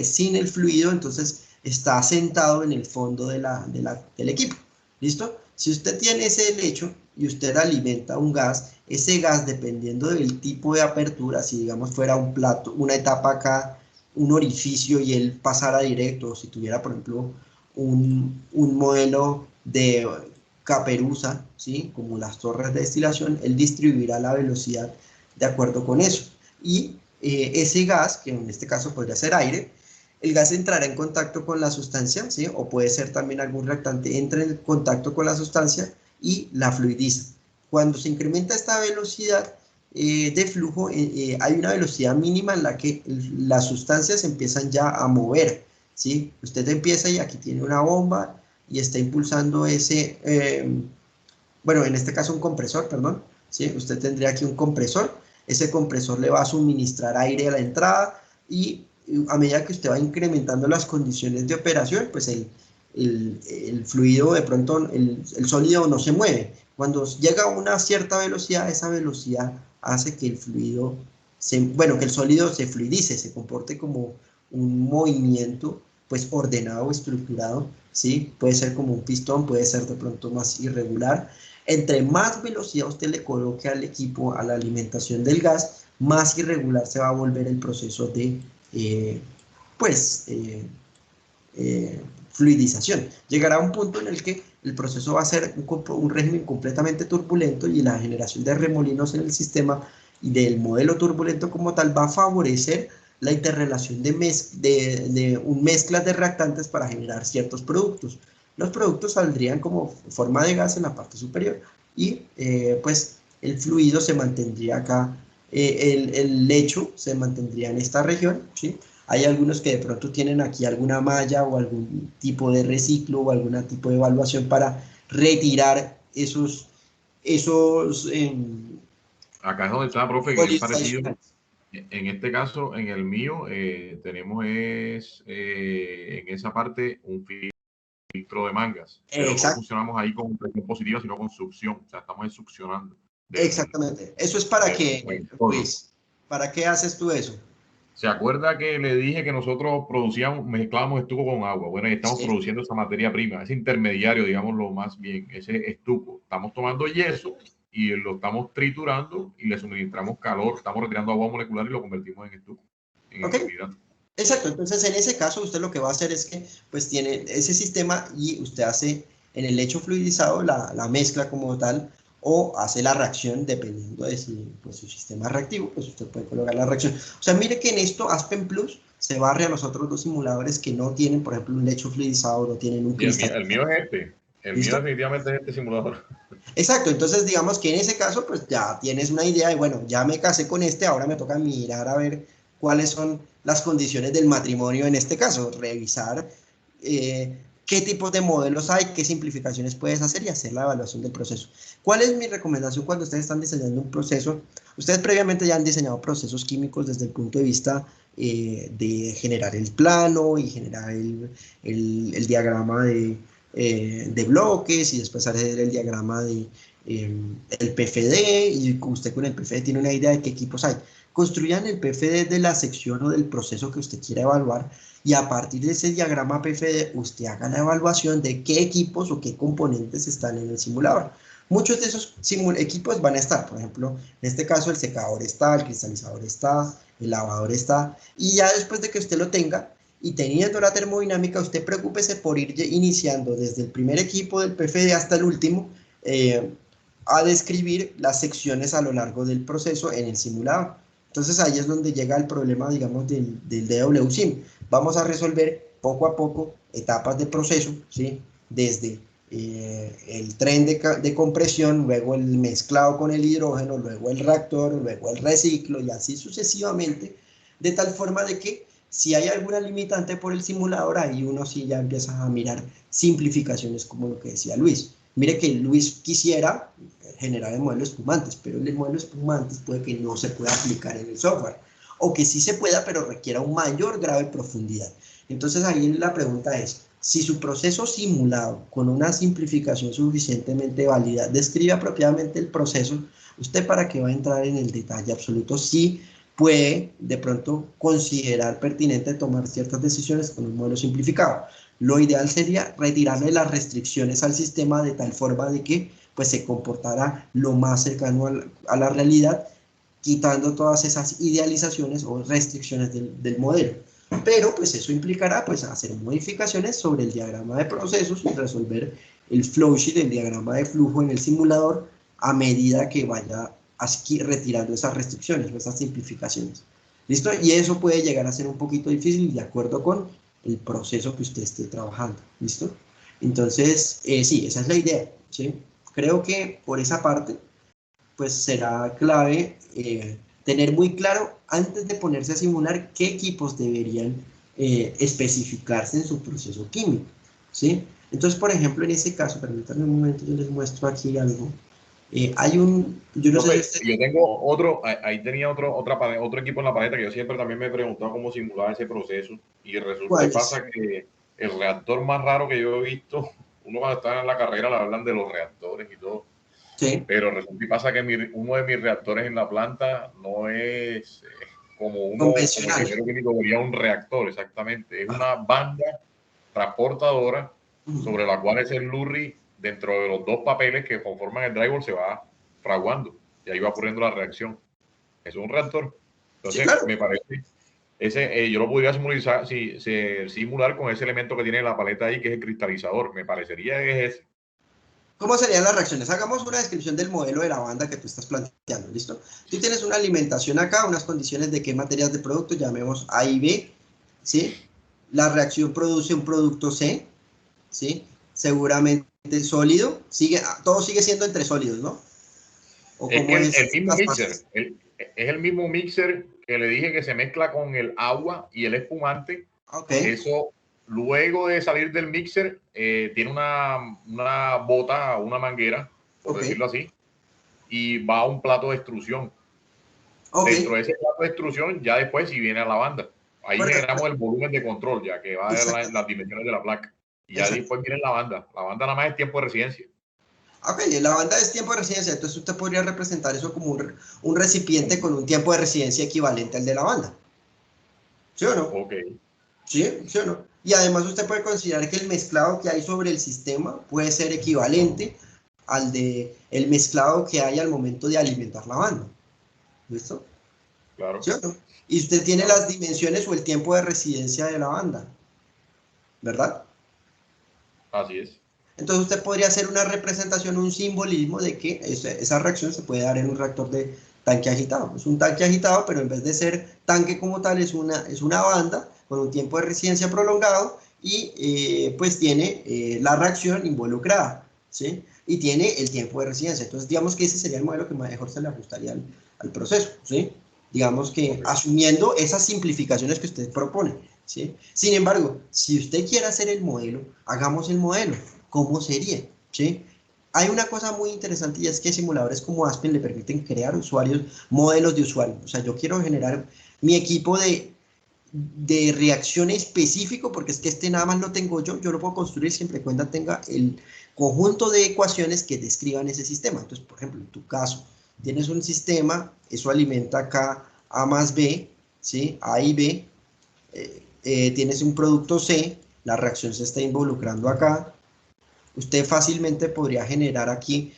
Speaker 1: sin el fluido, entonces está sentado en el fondo del equipo, ¿listo? Si usted tiene ese lecho y usted alimenta un gas, ese gas, dependiendo del tipo de apertura, si digamos fuera un plato, una etapa acá, un orificio y él pasara directo, o si tuviera, por ejemplo, un modelo de caperuza, ¿sí? Como las torres de destilación, él distribuirá la velocidad de acuerdo con eso. Y ese gas, que en este caso podría ser aire, el gas entrará en contacto con la sustancia, ¿sí? O puede ser también algún reactante, entra en contacto con la sustancia y la fluidiza. Cuando se incrementa esta velocidad de flujo, hay una velocidad mínima en la que las sustancias empiezan ya a mover, ¿sí? Usted empieza y aquí tiene una bomba y está impulsando bueno, en este caso un compresor, perdón, ¿sí? Usted tendría aquí un compresor, ese compresor le va a suministrar aire a la entrada y a medida que usted va incrementando las condiciones de operación, pues el fluido de pronto, el sólido no se mueve. Cuando llega a una cierta velocidad, esa velocidad hace que el fluido, bueno, que el sólido se fluidice, se comporte como un movimiento pues ordenado, estructurado, ¿sí? Puede ser como un pistón, puede ser de pronto más irregular. Entre más velocidad usted le coloque al equipo, a la alimentación del gas, más irregular se va a volver el proceso de, pues, fluidización. Llegará a un punto en el que el proceso va a ser un régimen completamente turbulento y la generación de remolinos en el sistema y del modelo turbulento como tal va a favorecer la interrelación de mezclas de reactantes para generar ciertos productos. Los productos saldrían como forma de gas en la parte superior y pues el fluido se mantendría acá, el lecho se mantendría en esta región, ¿sí? Hay algunos que de pronto tienen aquí alguna malla o algún tipo de reciclo o algún tipo de evaluación para retirar esos
Speaker 2: Acá es donde está, profe, que es
Speaker 1: sólidos
Speaker 2: parecido.
Speaker 1: adicionales.
Speaker 2: En este caso, en el mío, tenemos en esa parte un filtro de mangas, pero no
Speaker 1: Exacto,
Speaker 2: funcionamos ahí con presión positiva, sino con succión. O sea, estamos succionando
Speaker 1: exactamente. Eso es para
Speaker 2: del
Speaker 1: qué,
Speaker 2: entorno.
Speaker 1: Luis. ¿Para qué haces tú eso?
Speaker 2: ¿Se acuerda que le dije que nosotros producíamos, mezclábamos estuco con agua? Bueno, y estamos
Speaker 1: Sí.
Speaker 2: produciendo esa materia prima, ese intermediario, digámoslo más bien, ese estuco. Estamos tomando yeso y lo estamos triturando y le suministramos calor, estamos retirando agua molecular y lo convertimos en estuco, en
Speaker 1: ¿Ok?
Speaker 2: emigrante.
Speaker 1: Exacto, entonces en ese caso usted lo que va a hacer es que pues tiene ese sistema y usted hace en el lecho fluidizado la mezcla como tal o hace la reacción dependiendo de si pues, su sistema es reactivo, pues usted puede colocar la reacción. O sea, mire que en esto Aspen Plus se barre a los otros dos simuladores que no tienen, por ejemplo, un lecho fluidizado, no tienen un
Speaker 2: Y
Speaker 1: cristal.
Speaker 2: el mío es este, el mío
Speaker 1: ¿Listo?
Speaker 2: definitivamente es este simulador.
Speaker 1: Exacto, entonces digamos que en ese caso pues ya tienes una idea de, bueno, ya me casé con este, ahora me toca mirar a ver cuáles son las condiciones del matrimonio en este caso, revisar qué tipos de modelos hay, qué simplificaciones puedes hacer y hacer la evaluación del proceso. ¿Cuál es mi recomendación cuando ustedes están diseñando un proceso? Ustedes previamente ya han diseñado procesos químicos desde el punto de vista de generar el plano y generar el diagrama de bloques y después hacer el diagrama de el PFD y usted con el PFD tiene una idea de qué equipos hay. Construyan el PFD de la sección o del proceso que usted quiera evaluar y a partir de ese diagrama PFD usted haga la evaluación de qué equipos o qué componentes están en el simulador. Muchos de esos equipos van a estar, por ejemplo, en este caso el secador está, el cristalizador está, el lavador está, y ya después de que usted lo tenga, y teniendo la termodinámica, usted preocúpese por ir iniciando desde el primer equipo del PFD hasta el último a describir las secciones a lo largo del proceso en el simulador. Entonces ahí es donde llega el problema, digamos, del DWSIM. Vamos a resolver poco a poco etapas de proceso, ¿sí? Desde el tren de compresión, luego el mezclado con el hidrógeno, luego el reactor, luego el reciclo y así sucesivamente, de tal forma de que si hay alguna limitante por el simulador, ahí uno sí ya empieza a mirar simplificaciones como lo que decía Luis. Mire que Luis quisiera generar el modelo espumantes, pero el modelo espumantes puede que no se pueda aplicar en el software, o que sí se pueda, pero requiera un mayor grado de profundidad. Entonces ahí la pregunta es, si su proceso simulado con una simplificación suficientemente válida describe apropiadamente el proceso, ¿usted para qué va a entrar en el detalle absoluto? Sí puede de pronto considerar pertinente tomar ciertas decisiones con un modelo simplificado. Lo ideal sería retirarle las restricciones al sistema de tal forma de que pues, se comportara lo más cercano a la realidad, quitando todas esas idealizaciones o restricciones del modelo. Pero pues eso implicará pues hacer modificaciones sobre el diagrama de procesos y resolver el flowsheet, el diagrama de flujo en el simulador a medida que vaya retirando esas restricciones o esas simplificaciones. ¿Listo? Y eso puede llegar a ser un poquito difícil de acuerdo con el proceso que usted esté trabajando. ¿Listo? Entonces, sí, esa es la idea. ¿Sí? Creo que por esa parte, pues será clave tener muy claro antes de ponerse a simular qué equipos deberían especificarse en su proceso químico. ¿Sí? Entonces, por ejemplo, en ese caso, permítanme un momento, yo les muestro aquí algo. Hay yo no sé si
Speaker 2: Profe,
Speaker 1: usted...
Speaker 2: yo tengo otro, ahí tenía otro equipo en la paleta que yo siempre también me he preguntado cómo simular ese proceso y resulta y
Speaker 1: ¿Cuál es?
Speaker 2: pasa que el reactor más raro que yo he visto, uno cuando está en la carrera le hablan de los reactores y todo,
Speaker 1: Sí,
Speaker 2: pero resulta y pasa que uno de mis reactores en la planta no es como
Speaker 1: convencional.
Speaker 2: ingeniero químico vería un reactor exactamente, es
Speaker 1: Ah,
Speaker 2: una banda transportadora
Speaker 1: ujú.
Speaker 2: sobre la cual es el Lurri dentro de los dos papeles que conforman el drywall se va fraguando y ahí va ocurriendo la reacción. Eso es un reactor. Entonces,
Speaker 1: Sí, claro.
Speaker 2: me parece, yo lo podría simular con ese elemento que tiene la paleta ahí, que es el cristalizador. Me parecería que es ese.
Speaker 1: ¿Cómo serían las reacciones? Hagamos una descripción del modelo de la banda que tú estás planteando, ¿listo? Tú tienes una alimentación acá, unas condiciones de qué materias de producto, llamemos A y B, ¿sí? La reacción produce un producto C, ¿sí? Seguramente sólido, todo sigue siendo entre sólidos, ¿no? ¿O
Speaker 2: Es
Speaker 1: cómo
Speaker 2: que
Speaker 1: es
Speaker 2: el mismo
Speaker 1: las
Speaker 2: mixer,
Speaker 1: fases?
Speaker 2: es el mismo mixer que le dije que se mezcla con el agua y el espumante.
Speaker 1: Ok,
Speaker 2: Eso, luego de salir del mixer, tiene una bota, una manguera, por
Speaker 1: ok,
Speaker 2: decirlo así, y va a un plato de extrusión.
Speaker 1: ok.
Speaker 2: Dentro de ese plato de extrusión, ya después si viene a la banda. Ahí
Speaker 1: Perfecto,
Speaker 2: generamos el volumen de control, ya que va a ver las
Speaker 1: exactamente,
Speaker 2: dimensiones de la placa. Y ya
Speaker 1: exacto.
Speaker 2: después viene la banda. La banda nada más es tiempo de residencia.
Speaker 1: Ok, la banda es tiempo de residencia, entonces usted podría representar eso como un recipiente con un tiempo de residencia equivalente al de la banda. ¿Sí o no?
Speaker 2: Ok,
Speaker 1: ¿Sí? ¿Sí o no? Y además usted puede considerar que el mezclado que hay sobre el sistema puede ser equivalente al de el mezclado que hay al momento de alimentar la banda. ¿Listo? ¿Sí
Speaker 2: claro,
Speaker 1: o no? Y usted tiene
Speaker 2: claro.
Speaker 1: las dimensiones o el tiempo de residencia de la banda, ¿verdad?
Speaker 2: Así es.
Speaker 1: Entonces usted podría hacer una representación, un simbolismo de que esa reacción se puede dar en un reactor de tanque agitado. Es un tanque agitado, pero en vez de ser tanque como tal, es una banda con un tiempo de residencia prolongado y pues tiene la reacción involucrada, ¿sí? Y tiene el tiempo de residencia. Entonces digamos que ese sería el modelo que mejor se le ajustaría al proceso, ¿sí? Digamos que
Speaker 2: Ok.
Speaker 1: asumiendo esas simplificaciones que usted propone, ¿sí? Sin embargo, si usted quiere hacer el modelo, hagamos el modelo. ¿Cómo sería? ¿Sí? Hay una cosa muy interesante y es que simuladores como Aspen le permiten crear usuarios, modelos de usuario. O sea, yo quiero generar mi equipo de reacción específico, porque es que este nada más lo tengo yo lo puedo construir siempre y cuando tenga el conjunto de ecuaciones que describan ese sistema. Entonces, por ejemplo, en tu caso, tienes un sistema, eso alimenta acá A más B, ¿sí? A y B, tienes un producto C, la reacción se está involucrando acá, usted fácilmente podría generar aquí,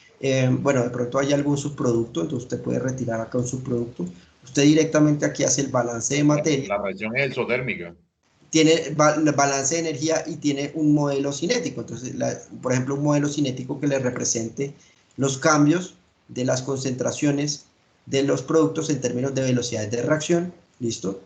Speaker 1: bueno, de pronto hay algún subproducto, entonces usted puede retirar acá un subproducto. Usted directamente aquí hace el balance de materia,
Speaker 2: La reacción es exotérmica.
Speaker 1: tiene balance de energía y tiene un modelo cinético. Entonces, por ejemplo, un modelo cinético que le represente los cambios de las concentraciones de los productos en términos de velocidades de reacción, ¿listo?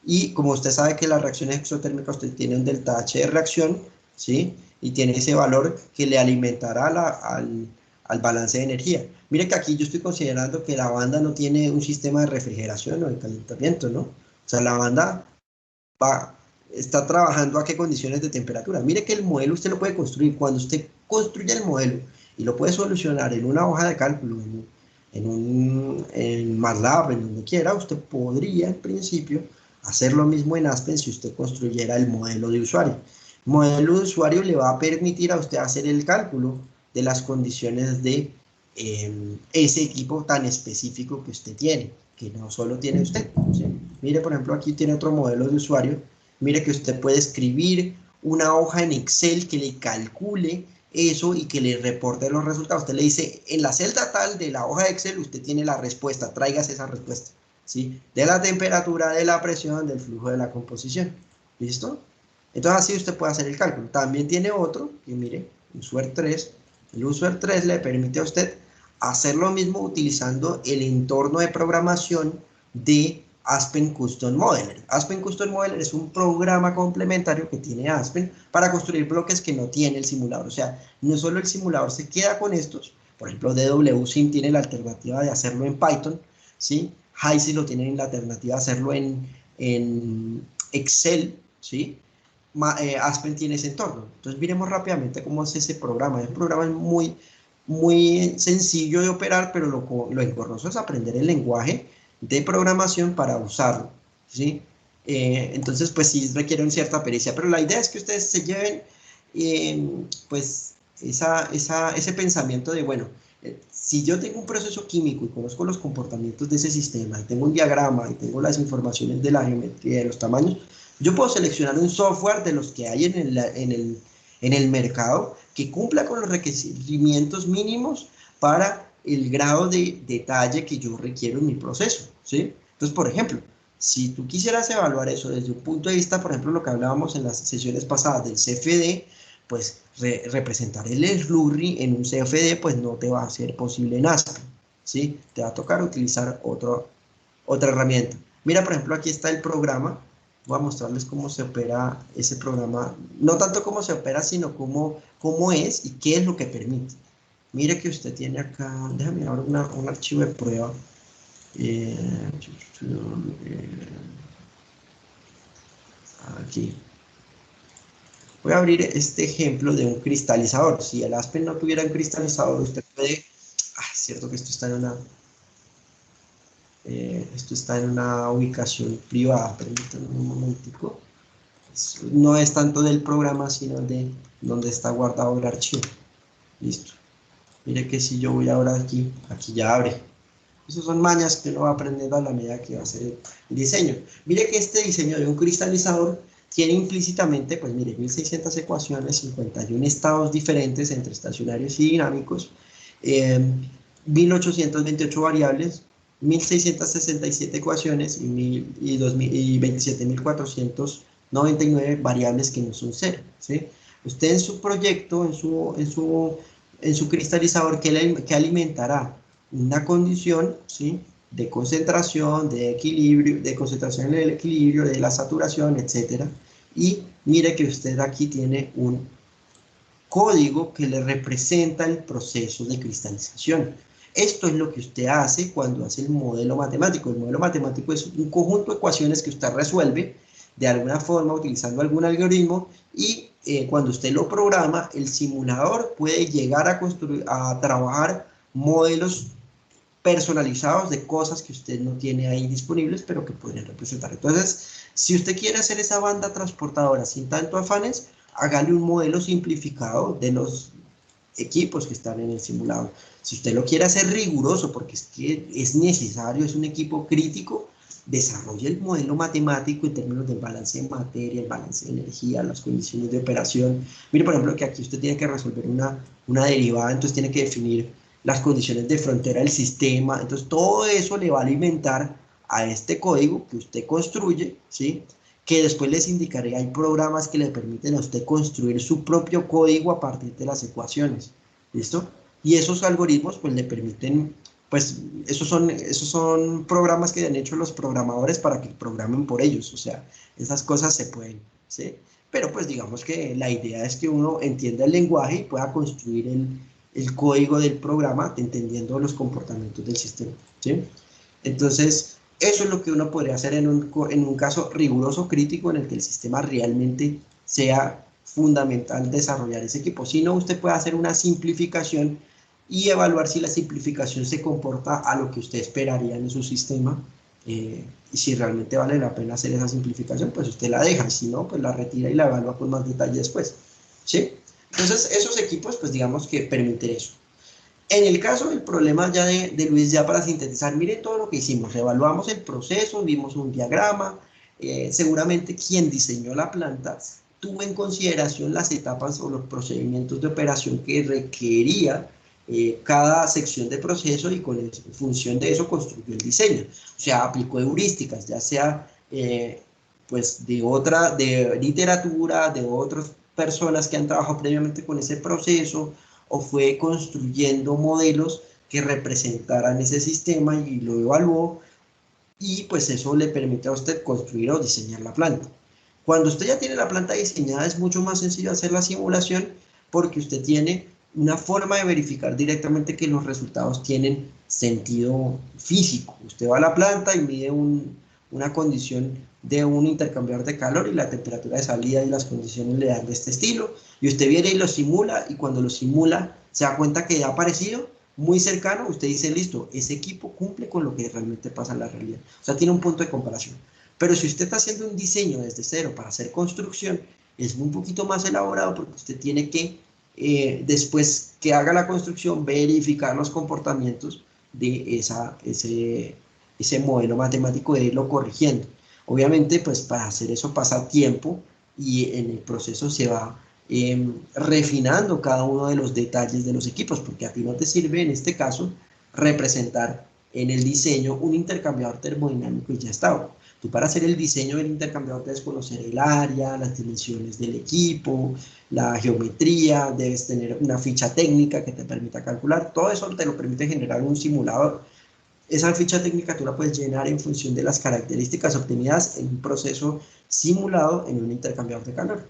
Speaker 1: Y como usted sabe que la reacción exotérmica, usted tiene un delta H de reacción, ¿sí? Y tiene ese valor que le alimentará al balance de energía. Mire que aquí yo estoy considerando que la banda no tiene un sistema de refrigeración o de calentamiento, ¿no? O sea, la banda va, está trabajando a qué condiciones de temperatura. Mire que el modelo usted lo puede construir. Cuando usted construye el modelo y lo puede solucionar en una hoja de cálculo, en MATLAB, en donde quiera, usted podría en principio hacer lo mismo en Aspen si usted construyera el modelo de usuario. El modelo de usuario le va a permitir a usted hacer el cálculo de las condiciones de ese equipo tan específico que usted tiene, que no solo tiene usted, ¿sí? Mire, por ejemplo, aquí tiene otro modelo de usuario. Mire que usted puede escribir una hoja en Excel que le calcule eso y que le reporte los resultados. Usted le dice, en la celda tal de la hoja de Excel, usted tiene la respuesta, tráigase esa respuesta, ¿sí? De la temperatura, de la presión, del flujo de la composición. ¿Listo? Entonces así usted puede hacer el cálculo. También tiene otro, que mire, usuario 3. El usuario 3 le permite a usted hacer lo mismo utilizando el entorno de programación de Aspen Custom Modeler. Aspen Custom Modeler es un programa complementario que tiene Aspen para construir bloques que no tiene el simulador. O sea, no solo el simulador se queda con estos, por ejemplo, DWSim tiene la alternativa de hacerlo en Python, ¿sí? HYSYS lo tiene la alternativa de hacerlo en Excel, ¿sí? Aspen tiene ese entorno. Entonces, miremos rápidamente cómo es ese programa. El programa es muy sencillo de operar, pero lo engorroso es aprender el lenguaje de programación para usarlo, ¿sí? Entonces, pues sí requieren cierta pericia, pero la idea es que ustedes se lleven, pues, ese pensamiento de, bueno, si yo tengo un proceso químico y conozco los comportamientos de ese sistema, y tengo un diagrama, y tengo las informaciones de la geometría, de los tamaños, yo puedo seleccionar un software de los que hay en el mercado que cumpla con los requerimientos mínimos para el grado de detalle que yo requiero en mi proceso, ¿sí? Entonces, por ejemplo, si tú quisieras evaluar eso desde un punto de vista, por ejemplo, lo que hablábamos en las sesiones pasadas del CFD, pues representar el slurry en un CFD, pues no te va a ser posible en ASP, ¿sí? Te va a tocar utilizar otra herramienta. Mira, por ejemplo, aquí está el programa. Voy a mostrarles cómo se opera ese programa. No tanto cómo se opera, sino cómo es y qué es lo que permite. Mire que usted tiene acá, déjame abrir un archivo de prueba. Aquí. Voy a abrir este ejemplo de un cristalizador. Si el Aspen no tuviera un cristalizador, usted puede... es cierto que esto está en una ubicación privada. Permítanme un momentico. No es tanto del programa, sino de donde está guardado el archivo. Listo. Mire que si yo voy ahora aquí ya abre. Esas son mañas que uno va aprendiendo a la medida que va a hacer el diseño. Mire que este diseño de un cristalizador tiene implícitamente, pues mire, 1600 ecuaciones, 51 estados diferentes entre estacionarios y dinámicos, 1828 variables, 1667 ecuaciones y 27.499 variables que no son cero, ¿sí? Usted en su proyecto, en su cristalizador, ¿qué alimentará? Una condición, ¿sí?, de concentración, de equilibrio, de concentración en el equilibrio, de la saturación, etcétera. Y mire que usted aquí tiene un código que le representa el proceso de cristalización. Esto es lo que usted hace cuando hace el modelo matemático. El modelo matemático es un conjunto de ecuaciones que usted resuelve de alguna forma utilizando algún algoritmo y cuando usted lo programa, el simulador puede llegar a trabajar modelos personalizados de cosas que usted no tiene ahí disponibles, pero que podrían representar. Entonces, si usted quiere hacer esa banda transportadora sin tanto afanes, hágale un modelo simplificado de los equipos que están en el simulador. Si usted lo quiere hacer riguroso, porque es que es necesario, es un equipo crítico, desarrolle el modelo matemático en términos del balance de materia, el balance de energía, las condiciones de operación. Mire, por ejemplo, que aquí usted tiene que resolver una derivada, entonces tiene que definir las condiciones de frontera del sistema. Entonces, todo eso le va a alimentar a este código que usted construye, ¿sí?, que después les indicaré, hay programas que le permiten a usted construir su propio código a partir de las ecuaciones, ¿listo? Y esos algoritmos pues le permiten, pues esos son programas que han hecho los programadores para que programen por ellos, o sea, esas cosas se pueden, ¿sí? Pero pues digamos que la idea es que uno entienda el lenguaje y pueda construir el código del programa entendiendo los comportamientos del sistema, ¿sí? Entonces, eso es lo que uno podría hacer en un caso riguroso crítico en el que el sistema realmente sea fundamental desarrollar ese equipo. Si no, usted puede hacer una simplificación y evaluar si la simplificación se comporta a lo que usted esperaría en su sistema. Y si realmente vale la pena hacer esa simplificación, pues usted la deja. Si no, pues la retira y la evalúa con más detalle después, ¿sí? Entonces, esos equipos, pues digamos que permiten eso. En el caso del problema ya de Luis, ya para sintetizar, mire todo lo que hicimos, evaluamos el proceso, vimos un diagrama, seguramente quien diseñó la planta tuvo en consideración las etapas o los procedimientos de operación que requería cada sección de proceso y con función de eso construyó el diseño. O sea, aplicó heurísticas, ya sea pues de literatura, de otras personas que han trabajado previamente con ese proceso, o fue construyendo modelos que representaran ese sistema y lo evaluó, y pues eso le permite a usted construir o diseñar la planta. Cuando usted ya tiene la planta diseñada es mucho más sencillo hacer la simulación porque usted tiene una forma de verificar directamente que los resultados tienen sentido físico. Usted va a la planta y mide una condición de un intercambiador de calor y la temperatura de salida y las condiciones le dan de este estilo, y usted viene y lo simula, y cuando lo simula se da cuenta que ha aparecido muy cercano, usted dice, listo, ese equipo cumple con lo que realmente pasa en la realidad. O sea, tiene un punto de comparación. Pero si usted está haciendo un diseño desde cero para hacer construcción, es un poquito más elaborado porque usted tiene que, después que haga la construcción, verificar los comportamientos de ese modelo matemático e irlo corrigiendo. Obviamente, pues para hacer eso pasa tiempo y en el proceso se va refinando cada uno de los detalles de los equipos, porque a ti no te sirve en este caso representar en el diseño un intercambiador termodinámico y ya está. Tú para hacer el diseño del intercambiador debes conocer el área, las dimensiones del equipo, la geometría, debes tener una ficha técnica que te permita calcular, todo eso te lo permite generar un simulador. Esa ficha técnica tú la puedes llenar en función de las características obtenidas en un proceso simulado en un intercambiador de calor.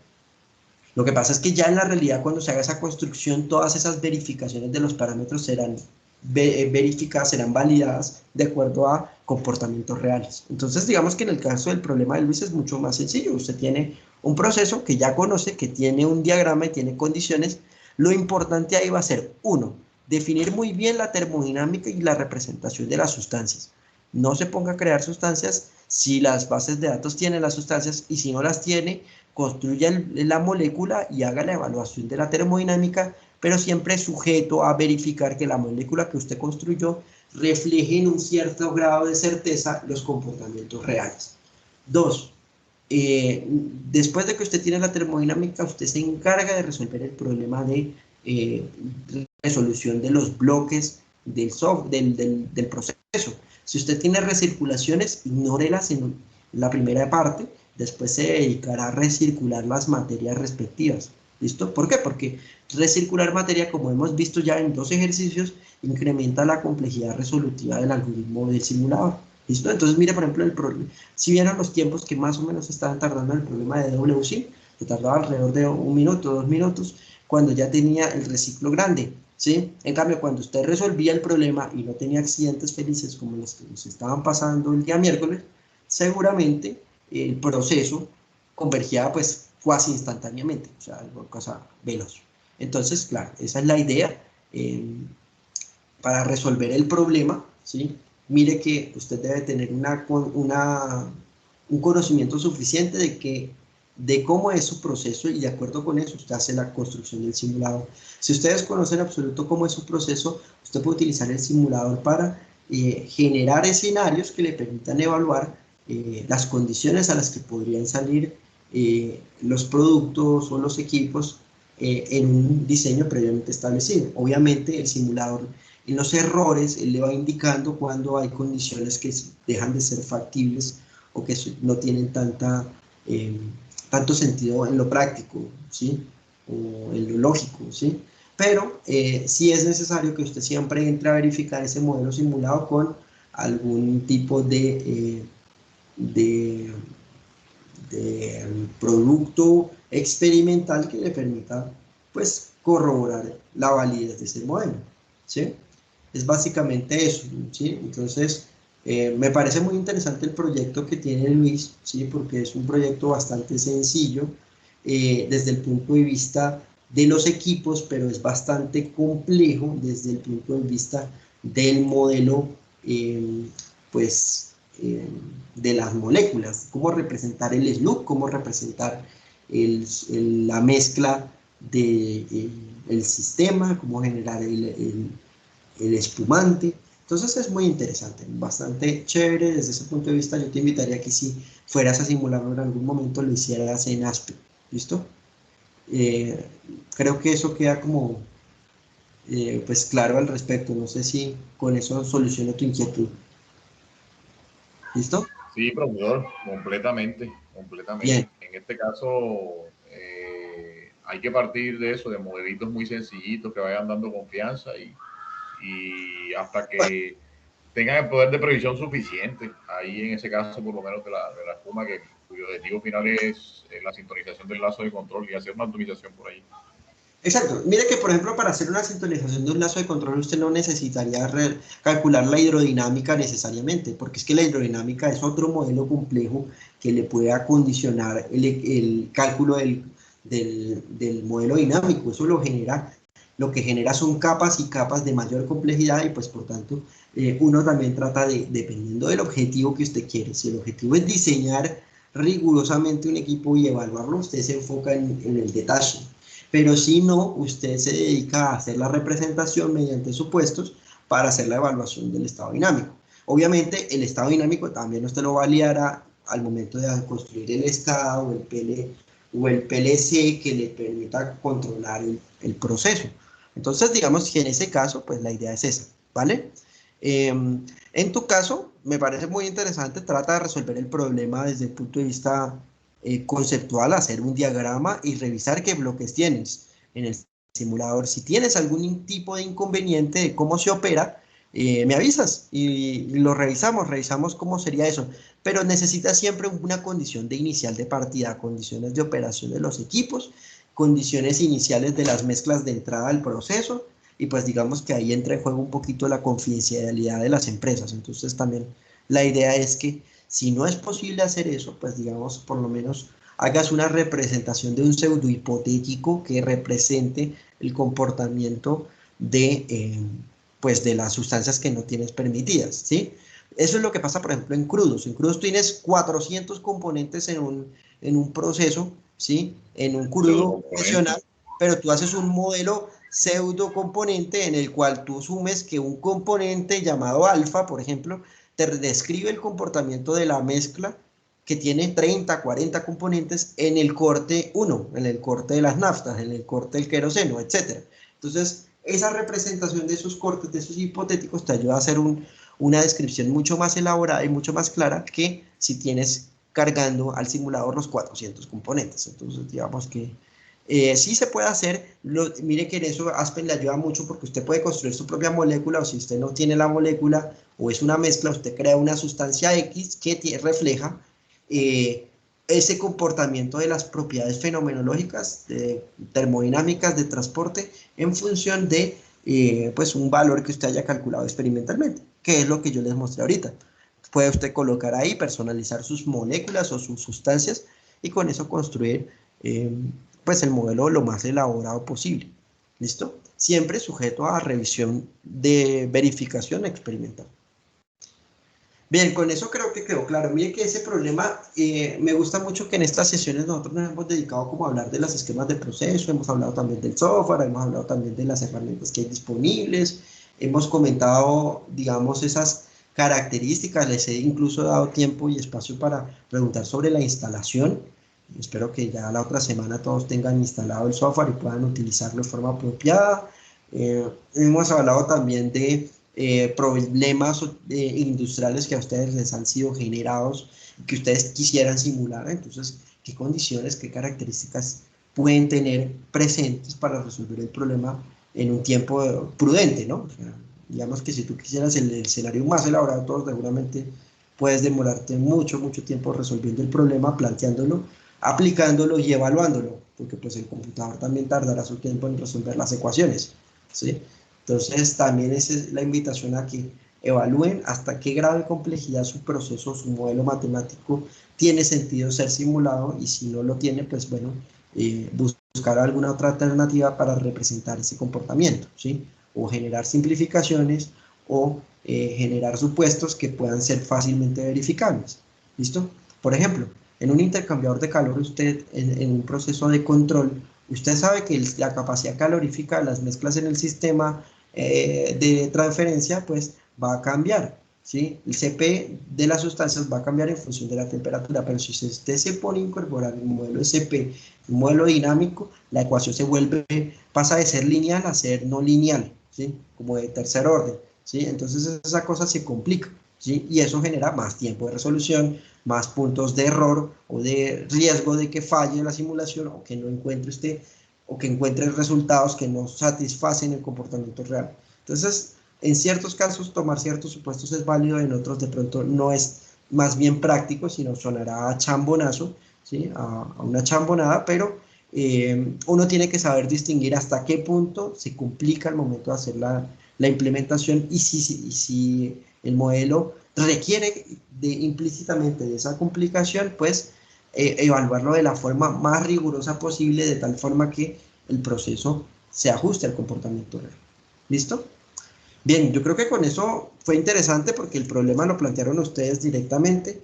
Speaker 1: Lo que pasa es que ya en la realidad, cuando se haga esa construcción, todas esas verificaciones de los parámetros serán verificadas, serán validadas de acuerdo a comportamientos reales. Entonces, digamos que en el caso del problema de Luis es mucho más sencillo. Usted tiene un proceso que ya conoce, que tiene un diagrama y tiene condiciones. Lo importante ahí va a ser, uno, definir muy bien la termodinámica y la representación de las sustancias. No se ponga a crear sustancias si las bases de datos tienen las sustancias, y si no las tiene, construya la molécula y haga la evaluación de la termodinámica, pero siempre sujeto a verificar que la molécula que usted construyó refleje en un cierto grado de certeza los comportamientos reales. Dos, después de que usted tiene la termodinámica, usted se encarga de resolver el problema de resolución de los bloques del proceso. Si usted tiene recirculaciones, ignórelas en la primera parte, después se dedicará a recircular las materias respectivas. ¿Listo? ¿Por qué? Porque recircular materia, como hemos visto ya en 2 ejercicios, incrementa la complejidad resolutiva del algoritmo del simulador. ¿Listo? Entonces, mire, por ejemplo, si vieron los tiempos que más o menos estaban tardando en el problema de WC, que tardaba alrededor de 1 minuto, 2 minutos, cuando ya tenía el reciclo grande, ¿sí? En cambio, cuando usted resolvía el problema y no tenía accidentes felices como los que nos estaban pasando el día miércoles, seguramente el proceso convergía pues casi instantáneamente, o sea, algo cosa veloz. Entonces, claro, esa es la idea para resolver el problema, ¿sí? Mire que usted debe tener un conocimiento suficiente de cómo es su proceso, y de acuerdo con eso usted hace la construcción del simulador. Si ustedes conocen absoluto cómo es su proceso, usted puede utilizar el simulador para generar escenarios que le permitan evaluar las condiciones a las que podrían salir los productos o los equipos en un diseño previamente establecido. Obviamente el simulador, en los errores, él le va indicando cuando hay condiciones que dejan de ser factibles o que no tienen tanto sentido en lo práctico, ¿sí? O en lo lógico, ¿sí? Pero sí es necesario que usted siempre entre a verificar ese modelo simulado con algún tipo de producto experimental que le permita pues corroborar la validez de ese modelo, ¿sí? Es básicamente eso, ¿sí? Entonces me parece muy interesante el proyecto que tiene Luis, ¿sí? Porque es un proyecto bastante sencillo desde el punto de vista de los equipos, pero es bastante complejo desde el punto de vista del modelo pues de las moléculas, cómo representar el SLUG, cómo representar la mezcla del sistema, cómo generar el espumante. Entonces es muy interesante, bastante chévere desde ese punto de vista. Yo te invitaría a que si fueras a simularlo en algún momento lo hicieras en ASPE, ¿listo? Creo que eso queda como pues claro al respecto. No sé si con eso soluciono tu inquietud. ¿Listo?
Speaker 2: Sí, profesor, completamente,
Speaker 1: Bien.
Speaker 2: completamente. En este caso, hay que partir de eso, de modelitos muy sencillitos que vayan dando confianza y hasta
Speaker 1: Bueno,
Speaker 2: que tengan el poder de previsión suficiente. Ahí en ese caso, por lo menos de la espuma, cuyo objetivo final es la sintonización del lazo de control y hacer una optimización por ahí.
Speaker 1: exacto. Mire que, por ejemplo, para hacer una sintonización de un lazo de control, usted no necesitaría calcular la hidrodinámica necesariamente, porque es que la hidrodinámica es otro modelo complejo que le puede acondicionar el cálculo del modelo dinámico. Eso lo que genera son capas y capas de mayor complejidad, y pues por tanto uno también trata dependiendo del objetivo que usted quiere. Si el objetivo es diseñar rigurosamente un equipo y evaluarlo, usted se enfoca en el detalle. Pero si no, usted se dedica a hacer la representación mediante supuestos para hacer la evaluación del estado dinámico. Obviamente, el estado dinámico también usted lo validará al momento de construir el escada o el PL o el PLC que le permita controlar el proceso. Entonces, digamos que en ese caso, pues la idea es esa, ¿vale? En tu caso, me parece muy interesante, trata de resolver el problema desde el punto de vista conceptual, hacer un diagrama y revisar qué bloques tienes en el simulador. Si tienes algún tipo de inconveniente de cómo se opera, me avisas y lo revisamos cómo sería eso. Pero necesitas siempre una condición de inicial de partida, condiciones de operación de los equipos, condiciones iniciales de las mezclas de entrada al proceso, y pues digamos que ahí entra en juego un poquito la confidencialidad de las empresas. Entonces también la idea es que si no es posible hacer eso, pues digamos por lo menos hagas una representación de un pseudo hipotético que represente el comportamiento pues de las sustancias que no tienes permitidas, ¿sí? Eso es lo que pasa, por ejemplo, en crudos. En crudos tienes 400 componentes en un proceso, ¿sí? En un crudo convencional, pero tú haces un modelo pseudo componente en el cual tú asumes que un componente llamado alfa, por ejemplo, te describe el comportamiento de la mezcla que tiene 30, 40 componentes en el corte 1, en el corte de las naftas, en el corte del queroseno, etc. Entonces, esa representación de esos cortes, de esos hipotéticos, te ayuda a hacer una descripción mucho más elaborada y mucho más clara que si tienes cargando al simulador los 400 componentes. Entonces, digamos que sí se puede hacer. Mire que en eso Aspen le ayuda mucho porque usted puede construir su propia molécula, o si usted no tiene la molécula o es una mezcla, usted crea una sustancia X que refleja ese comportamiento de las propiedades fenomenológicas, termodinámicas de transporte en función de pues un valor que usted haya calculado experimentalmente, que es lo que yo les mostré ahorita. Puede usted colocar ahí, personalizar sus moléculas o sus sustancias y con eso construir pues el modelo lo más elaborado posible. ¿Listo? Siempre sujeto a revisión de verificación experimental. Bien, con eso creo que quedó claro. Mire que ese problema, me gusta mucho que en estas sesiones nosotros nos hemos dedicado como a hablar de los esquemas de proceso, hemos hablado también del software, hemos hablado también de las herramientas que hay disponibles, hemos comentado, digamos, esas características, les he incluso dado tiempo y espacio para preguntar sobre la instalación. Espero que ya la otra semana todos tengan instalado el software y puedan utilizarlo de forma apropiada. Hemos hablado también de problemas industriales que a ustedes les han sido generados, que ustedes quisieran simular. Entonces, ¿qué condiciones, qué características pueden tener presentes para resolver el problema en un tiempo prudente, ¿no? O sea, digamos que si tú quisieras el escenario más elaborado, todo seguramente puedes demorarte mucho, mucho tiempo resolviendo el problema, planteándolo, aplicándolo y evaluándolo, porque pues el computador también tardará su tiempo en resolver las ecuaciones, ¿sí? Entonces, también esa es la invitación a que evalúen hasta qué grado de complejidad su proceso, su modelo matemático tiene sentido ser simulado, y si no lo tiene, pues bueno, buscar alguna otra alternativa para representar ese comportamiento, ¿sí? O generar simplificaciones o generar supuestos que puedan ser fácilmente verificables. ¿Listo? Por ejemplo, en un intercambiador de calor, usted en un proceso de control, usted sabe que la capacidad calorífica de las mezclas en el sistema de transferencia pues va a cambiar, ¿sí? El CP de las sustancias va a cambiar en función de la temperatura, pero si usted se pone a incorporar el modelo CP, el modelo dinámico, la ecuación pasa de ser lineal a ser no lineal, ¿sí? Como de tercer orden, ¿sí? Entonces esa cosa se complica, ¿sí? Y eso genera más tiempo de resolución, más puntos de error o de riesgo de que falle la simulación o que no encuentre usted o que encuentre resultados que no satisfacen el comportamiento real. Entonces, en ciertos casos tomar ciertos supuestos es válido, en otros de pronto no es más bien práctico, sino sonará a chambonazo, ¿sí? A una chambonada, pero uno tiene que saber distinguir hasta qué punto se complica al momento de hacer la implementación y si el modelo requiere implícitamente de esa complicación, pues evaluarlo de la forma más rigurosa posible, de tal forma que el proceso se ajuste al comportamiento real. ¿Listo? Bien, yo creo que con eso fue interesante porque el problema lo plantearon ustedes directamente.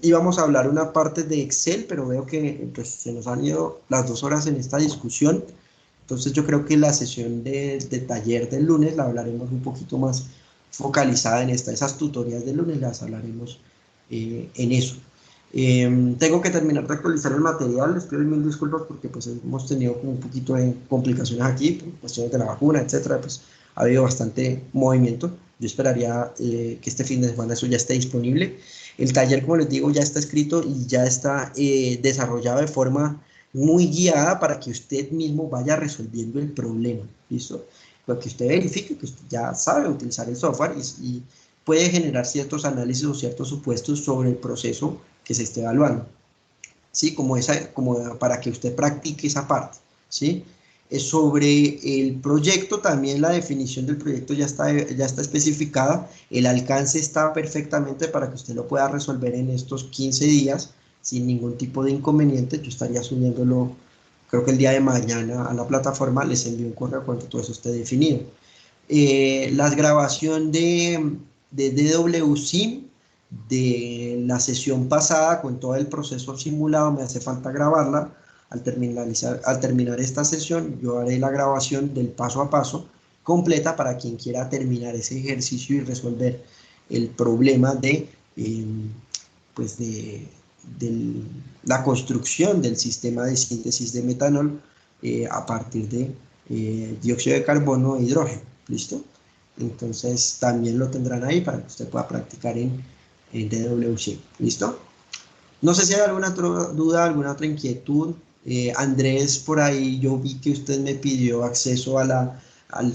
Speaker 1: Íbamos a hablar una parte de Excel, pero veo que pues, se nos han ido las 2 horas en esta discusión. Entonces yo creo que la sesión de taller del lunes la hablaremos un poquito más focalizada en esas tutorías del lunes las hablaremos en eso. Tengo que terminar de actualizar el material, les pido mil disculpas porque pues hemos tenido como un poquito de complicaciones aquí, por cuestiones de la vacuna, etcétera, pues ha habido bastante movimiento. Yo esperaría que este fin de semana eso ya esté disponible. El taller, como les digo, ya está escrito y ya está desarrollado de forma muy guiada para que usted mismo vaya resolviendo el problema, ¿listo? Para que usted verifique que usted ya sabe utilizar el software y puede generar ciertos análisis o ciertos supuestos sobre el proceso que se esté evaluando, ¿sí? Como para que usted practique esa parte, ¿sí? Sobre el proyecto, también la definición del proyecto ya está especificada, el alcance está perfectamente para que usted lo pueda resolver en estos 15 días sin ningún tipo de inconveniente. Yo estaría subiéndolo, creo que el día de mañana a la plataforma, les envío un correo cuando todo eso esté definido. La grabación de DWSIM de la sesión pasada con todo el proceso simulado, me hace falta grabarla. Al terminar esta sesión, yo haré la grabación del paso a paso completa para quien quiera terminar ese ejercicio y resolver el problema pues de la construcción del sistema de síntesis de metanol a partir de dióxido de carbono e hidrógeno. ¿Listo? Entonces también lo tendrán ahí para que usted pueda practicar en DWC. ¿Listo? No sé si hay alguna otra duda, alguna otra inquietud. Andrés, por ahí yo vi que usted me pidió acceso al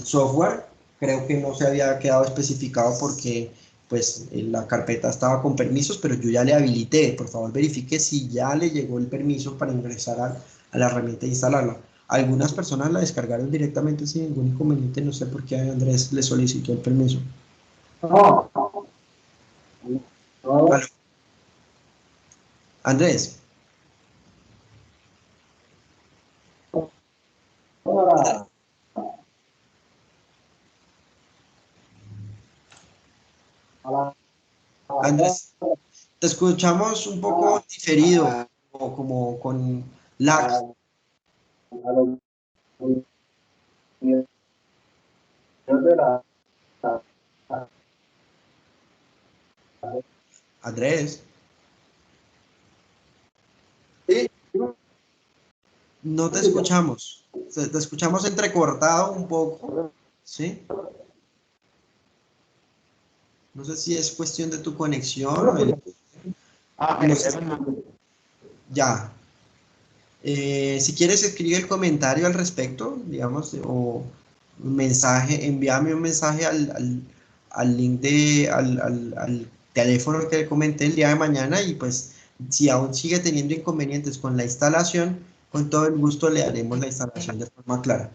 Speaker 1: software. Creo que no se había quedado especificado porque pues la carpeta estaba con permisos, pero yo ya le habilité. Por favor, verifique si ya le llegó el permiso para ingresar a la herramienta e instalarla. Algunas personas la descargaron directamente sin ningún inconveniente. No sé por qué a Andrés le solicitó el permiso.
Speaker 3: No, no,
Speaker 1: Vale. Andrés.
Speaker 3: no,
Speaker 1: Andrés, te escuchamos un poco diferido, o como con lag. Andrés,
Speaker 3: Sí,
Speaker 1: no te escuchamos. Te escuchamos entrecortado un poco, ¿sí? No sé si es cuestión de tu conexión o no sé. Ya. Si quieres, escribe el comentario al respecto, digamos, o un mensaje, envíame un mensaje al link al teléfono que le comenté el día de mañana y pues si aún sigue teniendo inconvenientes con la instalación, con todo el gusto le haremos la instalación de forma clara.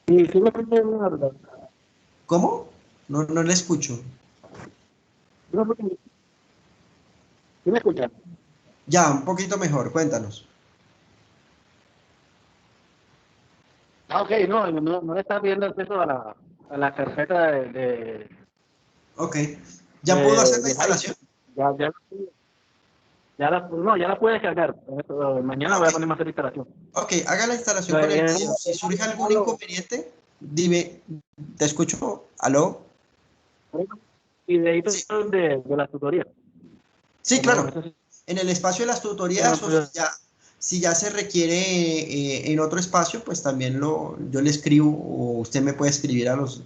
Speaker 3: sí, sí me escuché bien, ¿verdad?
Speaker 1: ¿Cómo? No le escucho.
Speaker 3: No, porque sí me escuchan.
Speaker 1: Ya, un poquito mejor, cuéntanos.
Speaker 3: Ah, ok, no le está pidiendo acceso a la carpeta
Speaker 1: Ok. ¿Ya pudo hacer la
Speaker 3: de Hype.
Speaker 1: instalación?
Speaker 3: Ya, ya, no, ya la puede descargar. Mañana voy a
Speaker 1: Ok.
Speaker 3: ponerme a hacer la instalación.
Speaker 1: Ok, haga la instalación con el video. Si surge algún inconveniente, dime, te escucho. ¿Aló?
Speaker 3: Videitos
Speaker 1: Sí,
Speaker 3: de la tutoría.
Speaker 1: sí,
Speaker 3: Como
Speaker 1: claro.
Speaker 3: eso sí,
Speaker 1: En el espacio de las tutorías o
Speaker 3: no,
Speaker 1: si ya se requiere en otro espacio, pues también yo le escribo o usted me puede escribir a los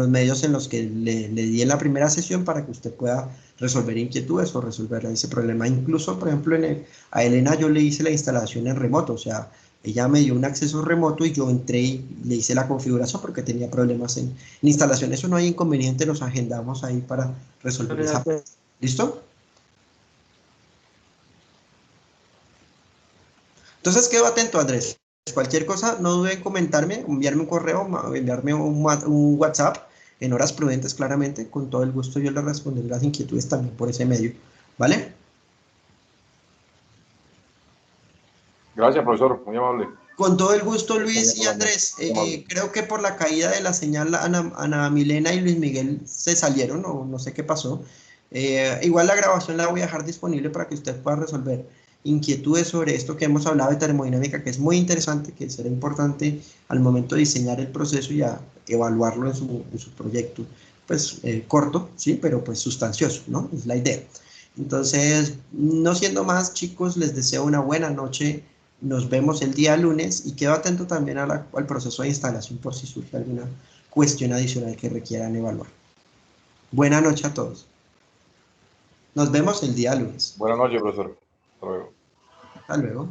Speaker 1: medios en los que le di en la primera sesión para que usted pueda resolver inquietudes o resolver ese problema. Incluso, por ejemplo, a Elena yo le hice la instalación en remoto, o sea, ella me dio un acceso remoto y yo entré y le hice la configuración porque tenía problemas en instalación. Eso no hay inconveniente, nos agendamos ahí para resolver esa parte. ¿Listo? Entonces quedo atento, Andrés. Cualquier cosa, no dude en comentarme, enviarme un correo, enviarme un WhatsApp en horas prudentes, claramente. Con todo el gusto yo le responderé las inquietudes también por ese medio. ¿Vale?
Speaker 2: Gracias, profesor, muy amable.
Speaker 1: Con todo el gusto,
Speaker 2: Está
Speaker 1: Luis
Speaker 2: bien,
Speaker 1: y
Speaker 2: Rolando.
Speaker 1: Andrés.
Speaker 2: Muy amable.
Speaker 1: Creo que por la caída de la señal, Ana Milena y Luis Miguel se salieron, o no sé qué pasó. Igual la grabación la voy a dejar disponible para que usted pueda resolver inquietudes sobre esto que hemos hablado de termodinámica, que es muy interesante, que será importante al momento de diseñar el proceso y a evaluarlo en su proyecto. Pues corto, sí, pero pues sustancioso, ¿no? Es la idea. Entonces, no siendo más, chicos, les deseo una buena noche. Nos vemos el día lunes y quedo atento también al proceso de instalación por si surge alguna cuestión adicional que requieran evaluar. Buena noche a todos. Nos vemos el día lunes.
Speaker 2: Buenas noches, profesor. Hasta luego.
Speaker 1: Hasta luego.